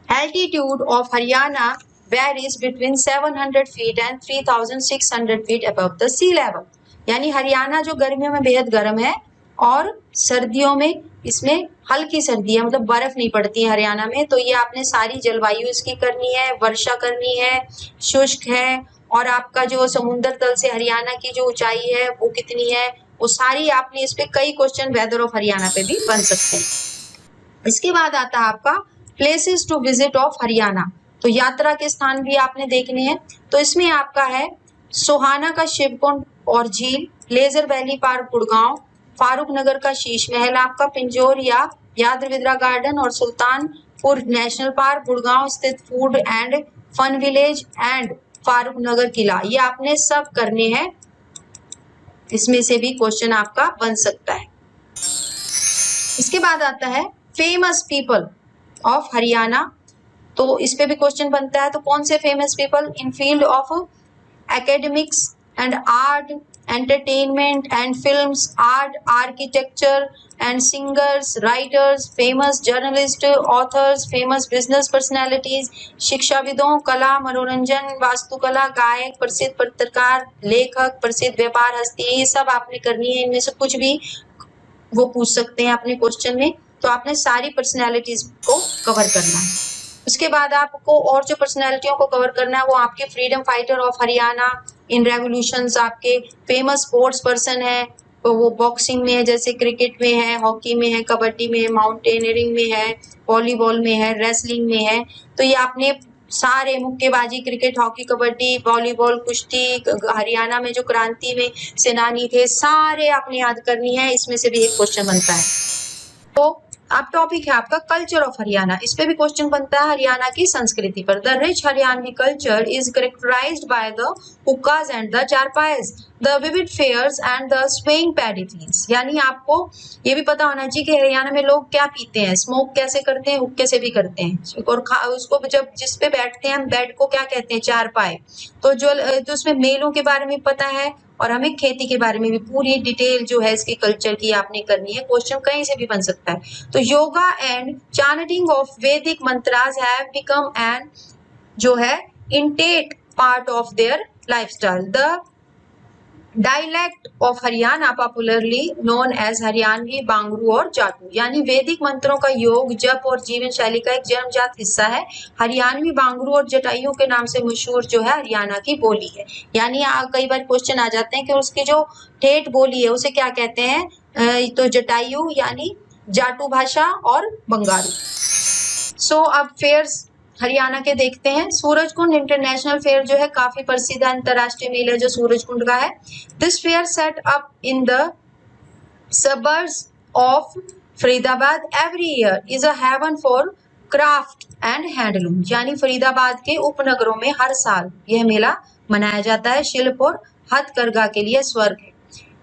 altitude of Haryana varies between 700 feet and 3600 feet above the sea level। यानी हरियाणा जो गर्मियों में बेहद गर्म है और सर्दियों में इसमें हल्की सर्दी है, मतलब बर्फ नहीं पड़ती है हरियाणा में। तो ये आपने सारी जलवायु इसकी करनी है, वर्षा करनी है, शुष्क है, और आपका जो समुद्र तल से हरियाणा की जो ऊंचाई है वो कितनी है, वो सारी आपने इस पे कई क्वेश्चन वेदर ऑफ हरियाणा पे भी बन सकते हैं। इसके बाद आता है आपका places to visit of Haryana. तो यात्रा के स्थान भी आपने देखने हैं। तो इसमें आपका है सोहाना का शिवकुंड और झील, leisure valley park Gurgaon, Farrukh Nagar का शीश महल, आपका पिंजौर या यादविद्रा गार्डन और सुल्तानपुर नेशनल पार्क, गुड़गांव स्थित food and fun village and Farrukh Nagar किला। ये आपने सब करने हैं, इसमें से भी क्वेश्चन आपका बन सकता है। इसके बाद आता है फेमस पीपल ऑफ हरियाणा। तो इस पे भी क्वेश्चन बनता है। तो कौन से famous people in field of academics and art, entertainment and films, art, architecture and singers, writers, famous journalists, authors, famous business personalities, शिक्षाविदों, कला, मनोरंजन, वास्तुकला, गायक, प्रसिद्ध पत्रकार, लेखक, प्रसिद्ध व्यापार हस्ती, ये सब आपने करनी है। इनमें से कुछ भी वो पूछ सकते हैं अपने क्वेश्चन में, तो आपने सारी पर्सनैलिटीज को कवर करना है। उसके बाद आपको और जो पर्सनैलिटियों को कवर करना है वो आपके freedom fighter of Haryana in revolutions, आपके फेमस स्पोर्ट्स पर्सन है, तो वो बॉक्सिंग में है, जैसे क्रिकेट में है, हॉकी में है, कबड्डी में है, माउंटेनियरिंग में है, वॉलीबॉल में है, रेसलिंग में है। तो ये आपने सारे मुक्केबाजी, क्रिकेट, हॉकी, कबड्डी, वॉलीबॉल, कुश्ती, हरियाणा में जो क्रांति में सेनानी थे, सारे आपने याद करनी है। इसमें से भी एक क्वेश्चन बनता है। तो अब टॉपिक है आपका कल्चर ऑफ हरियाणा। इस पे भी क्वेश्चन बनता है हरियाणा की संस्कृति पर। The rich Haryanvi culture is characterised by the hookahs and the charpais, the vivid fairs and the swaying paddy fields. यानी आपको ये भी पता होना चाहिए कि हरियाणा में लोग क्या पीते हैं, स्मोक कैसे करते हैं, हुक्के से भी करते हैं, और उसको जब जिस पे बैठते हैं हम बेड को क्या कहते हैं, चारपाई। तो जो उसमें मेलों के बारे में पता है और हमें खेती के बारे में भी पूरी डिटेल जो है इसके कल्चर की आपने करनी है। क्वेश्चन कहीं से भी बन सकता है। तो योगा एंड चैंटिंग ऑफ वैदिक मंत्रास हैव बिकम एन जो है integral part of their lifestyle. The dialect of Haryana popularly known as Haryanvi, Bangru और जाटू। यानी वैदिक मंत्रों का योग, जप और जीवन शैली का एक जन्मजात हिस्सा है। हरियाणवी, बांगरू और जटाइयों के नाम से मशहूर जो है हरियाणा की बोली है। यानी कई बार क्वेश्चन आ जाते हैं कि उसकी जो ठेठ बोली है उसे क्या कहते हैं, तो जटायु यानी जाटू भाषा और बंगारू। सो अब फेयर्स हरियाणा के देखते हैं। सूरजकुंड इंटरनेशनल फेयर जो है काफी प्रसिद्ध अंतरराष्ट्रीय मेला है जो सूरजकुंड का है। This fair set up in the suburbs of Faridabad every year is a heaven for craft and handloom. यानी फरीदाबाद के उपनगरों में हर साल यह मेला मनाया जाता है, शिल्प और हथकरघा के लिए स्वर्ग है।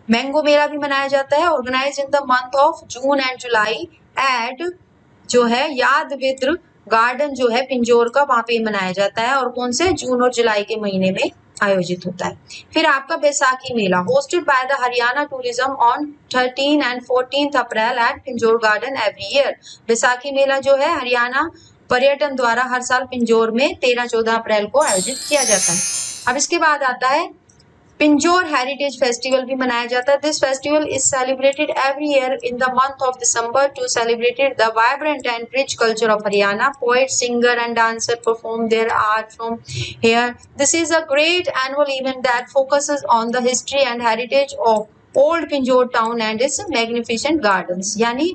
मैंगो मेला भी मनाया जाता है, organise in the month of June and July at जो है यादविद्र गार्डन जो है पिंजौर का, वहां पे मनाया जाता है। और कौन से, जून और जुलाई के महीने में आयोजित होता है। फिर आपका Baisakhi mela hosted by the Haryana tourism on 13 and 14 April at Pinjore garden every year. Baisakhi मेला जो है हरियाणा पर्यटन द्वारा हर साल पिंजौर में 13-14 अप्रैल को आयोजित किया जाता है। अब इसके बाद आता है पिंजौर हेरिटेज फेस्टिवल भी मनाया जाता है। This festival is celebrated every year in the month of December to celebrated the vibrant and rich culture of Haryana. Poet, singer and dancer perform their art from here. This is a great annual event that focuses on the history and heritage of old Pinjore town and its magnificent gardens. यानी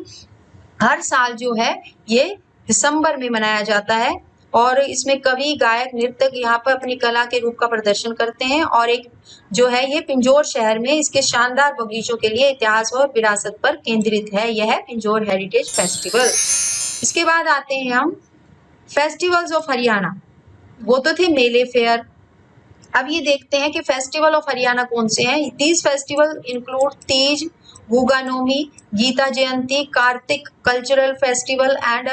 हर साल जो है ये दिसंबर में मनाया जाता है और इसमें कवि, गायक, नृत्यक यहाँ पर अपनी कला के रूप का प्रदर्शन करते हैं। और एक जो है ये पिंजौर शहर में इसके शानदार बगीचों के लिए इतिहास और विरासत पर केंद्रित है। यह है पिंजौर हेरिटेज फेस्टिवल। इसके बाद आते हैं हम फेस्टिवल्स ऑफ हरियाणा। वो तो थे मेले, फेयर। अब ये देखते हैं कि फेस्टिवल ऑफ हरियाणा कौन से हैं। These festival include Teej, Gugganaumi, Gita Jayanti, Kartik cultural festival and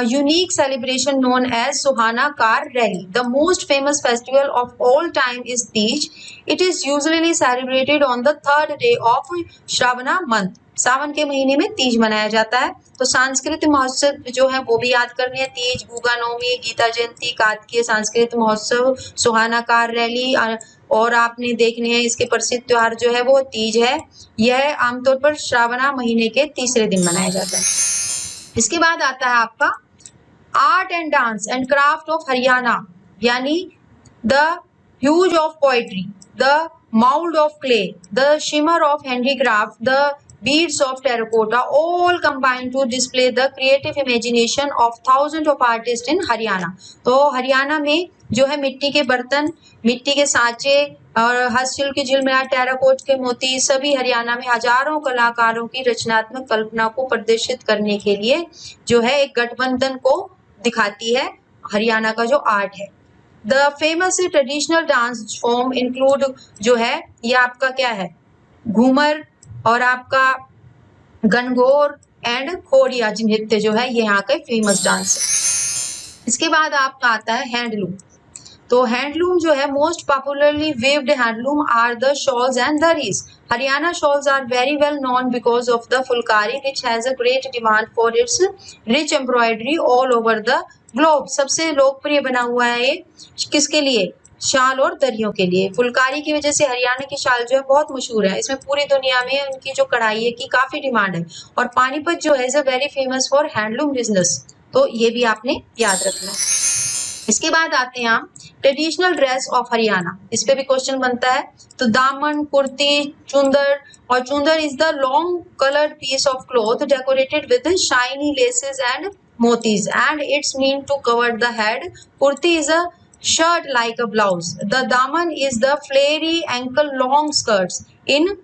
unique celebration known as Suhana Car Rally. The most famous festival of all time is Tej. It is usually celebrated on the third day of Shravana month. सावन के महीने में तीज मनाया जाता है। तो सांस्कृतिक महोत्सव जो है वो भी याद करने हैं। तीज, गुगानोमी, गीता जयंती, कार्तिकीय सांस्कृतिक महोत्सव, सुहाना कार रैली, और आपने देखने हैं इसके प्रसिद्ध त्योहार जो है वो तीज है। यह आमतौर पर श्रावण महीने के तीसरे दिन मनाया जाता है। इसके बाद आता है आपका art and dance and craft of Haryana. यानी the hues of poetry, the mould of clay, the shimmer of handicraft, the beads of terracotta, all combine to display the creative imagination of thousands of artists in Haryana. तो हरियाणा में जो है मिट्टी के बर्तन, मिट्टी के सांचे और हस्तशिल्प की झिलमिलाहट, टेराकोट के मोती, सभी हरियाणा में हजारों कलाकारों की रचनात्मक कल्पना को प्रदर्शित करने के लिए जो है एक गठबंधन को दिखाती है हरियाणा का जो आर्ट है। The famous traditional dance form include जो है ये आपका क्या है, घूमर और आपका गणगौर एंड खोड़िया नृत्य जो है ये यहाँ का फेमस डांस है। इसके बाद आपका आता है हैंडलूम। तो हैंडलूम जो है most popularly weaved handloom are the shawls and dhurries. Haryana shawls are very well known because of the phulkari which has a great demand for its rich embroidery all over the globe. सबसे लोकप्रिय बना हुआ है ये किसके लिए? शाल और दरियों के लिए. फुलकारी की वजह से हरियाणा की शाल जो है बहुत मशहूर है. इसमें पूरी दुनिया में उनकी जो कढ़ाई है की काफी डिमांड है. और पानीपत जो है is a very famous for handloom business. तो ये भी आपने याद रखना. इसके बाद आते हैं हम ट्रेडिशनल ड्रेस ऑफ हरियाणा. इस पे भी क्वेश्चन बनता है. तो दामन, कुर्ती, चुंदर. और chundar is the long coloured piece of cloth decorated with shiny laces and motifs and it's mean to cover the head. Kurti is a shirt like a blouse. The daman is the flary ankle long skirts in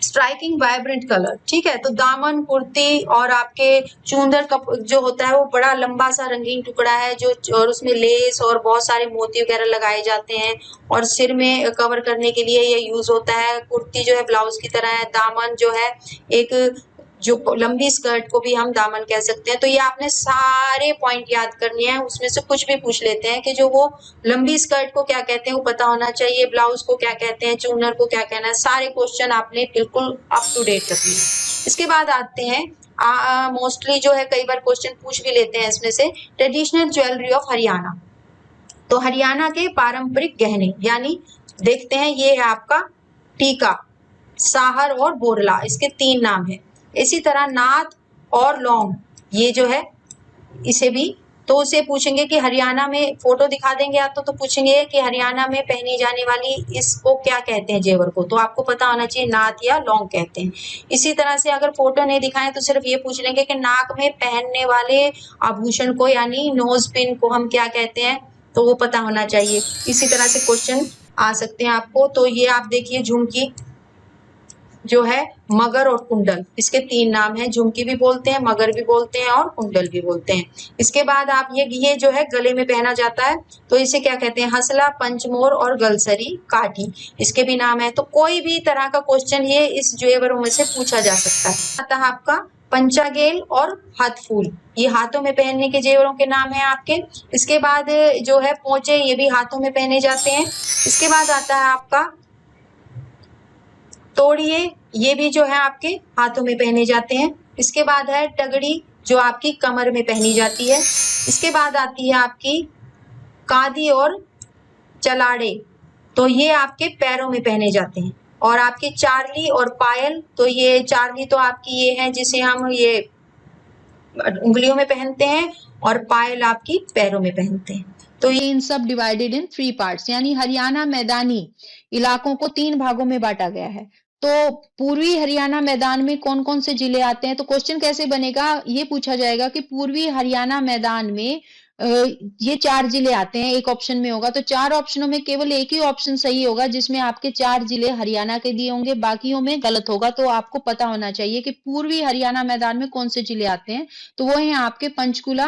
striking vibrant colour. ठीक है. तो दामन, कुर्ती और आपके चूंदर का जो होता है वो बड़ा लंबा सा रंगीन टुकड़ा है जो और उसमें लेस और बहुत सारे मोती वगैरह लगाए जाते हैं और सिर में कवर करने के लिए ये यूज होता है. कुर्ती जो है ब्लाउज की तरह है. दामन जो है एक जो लंबी स्कर्ट को भी हम दामन कह सकते हैं. तो ये आपने सारे पॉइंट याद करने हैं. उसमें से कुछ भी पूछ लेते हैं कि जो वो लंबी स्कर्ट को क्या कहते हैं वो पता होना चाहिए. ब्लाउज को क्या कहते हैं, चूनर को क्या कहना है. सारे क्वेश्चन आपने बिल्कुल अप टू डेट रखने. इसके बाद आते हैं मोस्टली जो है कई बार क्वेश्चन पूछ भी लेते हैं इसमें से ट्रेडिशनल ज्वेलरी ऑफ हरियाणा. तो हरियाणा के पारंपरिक गहने यानी देखते हैं ये है आपका टीका, साहर और बोरला. इसके 3 नाम है. इसी तरह नाथ और लौंग ये जो है इसे भी तो उसे पूछेंगे कि हरियाणा में फोटो दिखा देंगे आप तो पूछेंगे कि हरियाणा में पहनी जाने वाली इसको क्या कहते हैं जेवर को. तो आपको पता होना चाहिए नाथ या लौंग कहते हैं. इसी तरह से अगर फोटो नहीं दिखाएं तो सिर्फ ये पूछ लेंगे कि नाक में पहनने वाले आभूषण को यानी नोज पिन को हम क्या कहते हैं. तो वो पता होना चाहिए. इसी तरह से क्वेश्चन आ सकते हैं आपको. तो ये आप देखिए झुमकी जो है मगर और कुंडल. इसके 3 नाम हैं. झुमकी भी बोलते हैं, मगर भी बोलते हैं और कुंडल भी बोलते हैं. इसके बाद आप ये जो है गले में पहना जाता है तो इसे क्या कहते हैं? हसला, पंचमोर और गलसरी काठी. इसके भी नाम है. तो कोई भी तरह का क्वेश्चन ये इस जेवरों में से पूछा जा सकता है. आता है आपका पंचागेल और हाथ फूल. ये हाथों में पहनने के जेवरों के नाम है आपके. इसके बाद जो है पोंचे ये भी हाथों में पहने जाते हैं. इसके बाद आता है आपका तोड़िए. ये भी जो है आपके हाथों में पहने जाते हैं. इसके बाद है टगड़ी जो आपकी कमर में पहनी जाती है. इसके बाद आती है आपकी कादी और चलाड़े. तो ये आपके पैरों में पहने जाते हैं. और आपकी चारली और पायल. तो ये चारली तो आपकी ये है जिसे हम ये उंगलियों में पहनते हैं और पायल आपकी पैरों में पहनते हैं. तो ये इन सब डिवाइडेड इन 3 पार्ट्स यानी हरियाणा मैदानी इलाकों को 3 भागों में बांटा गया है. तो पूर्वी हरियाणा मैदान में कौन कौन से जिले आते हैं? तो क्वेश्चन कैसे बनेगा ये पूछा जाएगा कि पूर्वी हरियाणा मैदान में ये 4 जिले आते हैं. एक ऑप्शन में होगा तो 4 ऑप्शनों में केवल एक ही ऑप्शन सही होगा जिसमें आपके 4 जिले हरियाणा के दिए होंगे. बाकियों में गलत होगा. तो आपको पता होना चाहिए कि पूर्वी हरियाणा मैदान में कौन से जिले आते हैं. तो वो हैं आपके पंचकुला,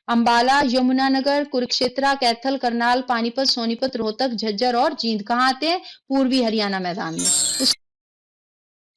अंबाला, यमुनानगर, कुरुक्षेत्र, कैथल, करनाल, पानीपत, सोनीपत, रोहतक, झज्जर और जींद. कहाँ आते हैं? पूर्वी हरियाणा मैदान में.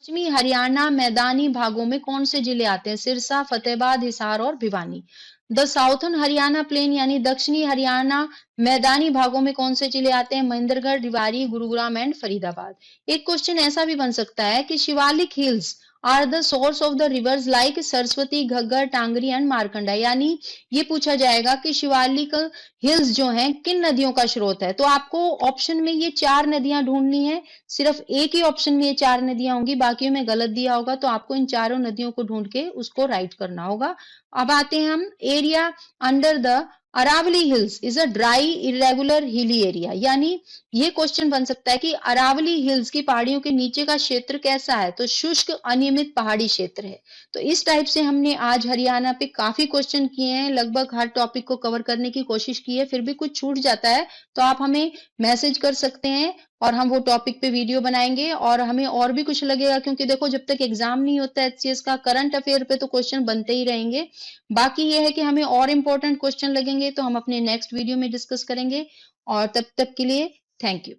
पश्चिमी हरियाणा मैदानी भागों में कौन से जिले आते हैं? सिरसा, फतेहाबाद, हिसार और Bhiwani. The southern Haryana plain यानी दक्षिणी हरियाणा मैदानी भागों में कौन से जिले आते हैं? महेंद्रगढ़, रेवाड़ी, गुरुग्राम एंड फरीदाबाद. एक क्वेश्चन ऐसा भी बन सकता है कि Shivalik hills are the source of the rivers like Saraswati, Ghaggar, Tangri and Markanda. यानी ये पूछा जाएगा कि शिवालिक हिल्स जो हैं किन नदियों का स्रोत है. तो आपको ऑप्शन में ये 4 नदियां ढूंढनी है. सिर्फ एक ही ऑप्शन में ये 4 नदियां होंगी. बाकियों में गलत दिया होगा तो आपको इन चारों नदियों को ढूंढ के उसको राइट करना होगा. अब आते हैं हम area under the Aravalli hills is a dry irregular hilly area. यानी ये क्वेश्चन बन सकता है कि अरावली हिल्स की पहाड़ियों के नीचे का क्षेत्र कैसा है. तो शुष्क अनियमित पहाड़ी क्षेत्र है. तो इस टाइप से हमने आज हरियाणा पे काफी क्वेश्चन किए हैं. लगभग हर टॉपिक को कवर करने की कोशिश की है. फिर भी कुछ छूट जाता है तो आप हमें मैसेज कर सकते हैं और हम वो टॉपिक पे वीडियो बनाएंगे. और हमें और भी कुछ लगेगा क्योंकि देखो जब तक एग्जाम नहीं होता एचसीएस का करंट अफेयर पे तो क्वेश्चन बनते ही रहेंगे. बाकी ये है कि हमें और इम्पोर्टेंट क्वेश्चन लगेंगे तो हम अपने नेक्स्ट वीडियो में डिस्कस करेंगे. और तब तक के लिए थैंक यू.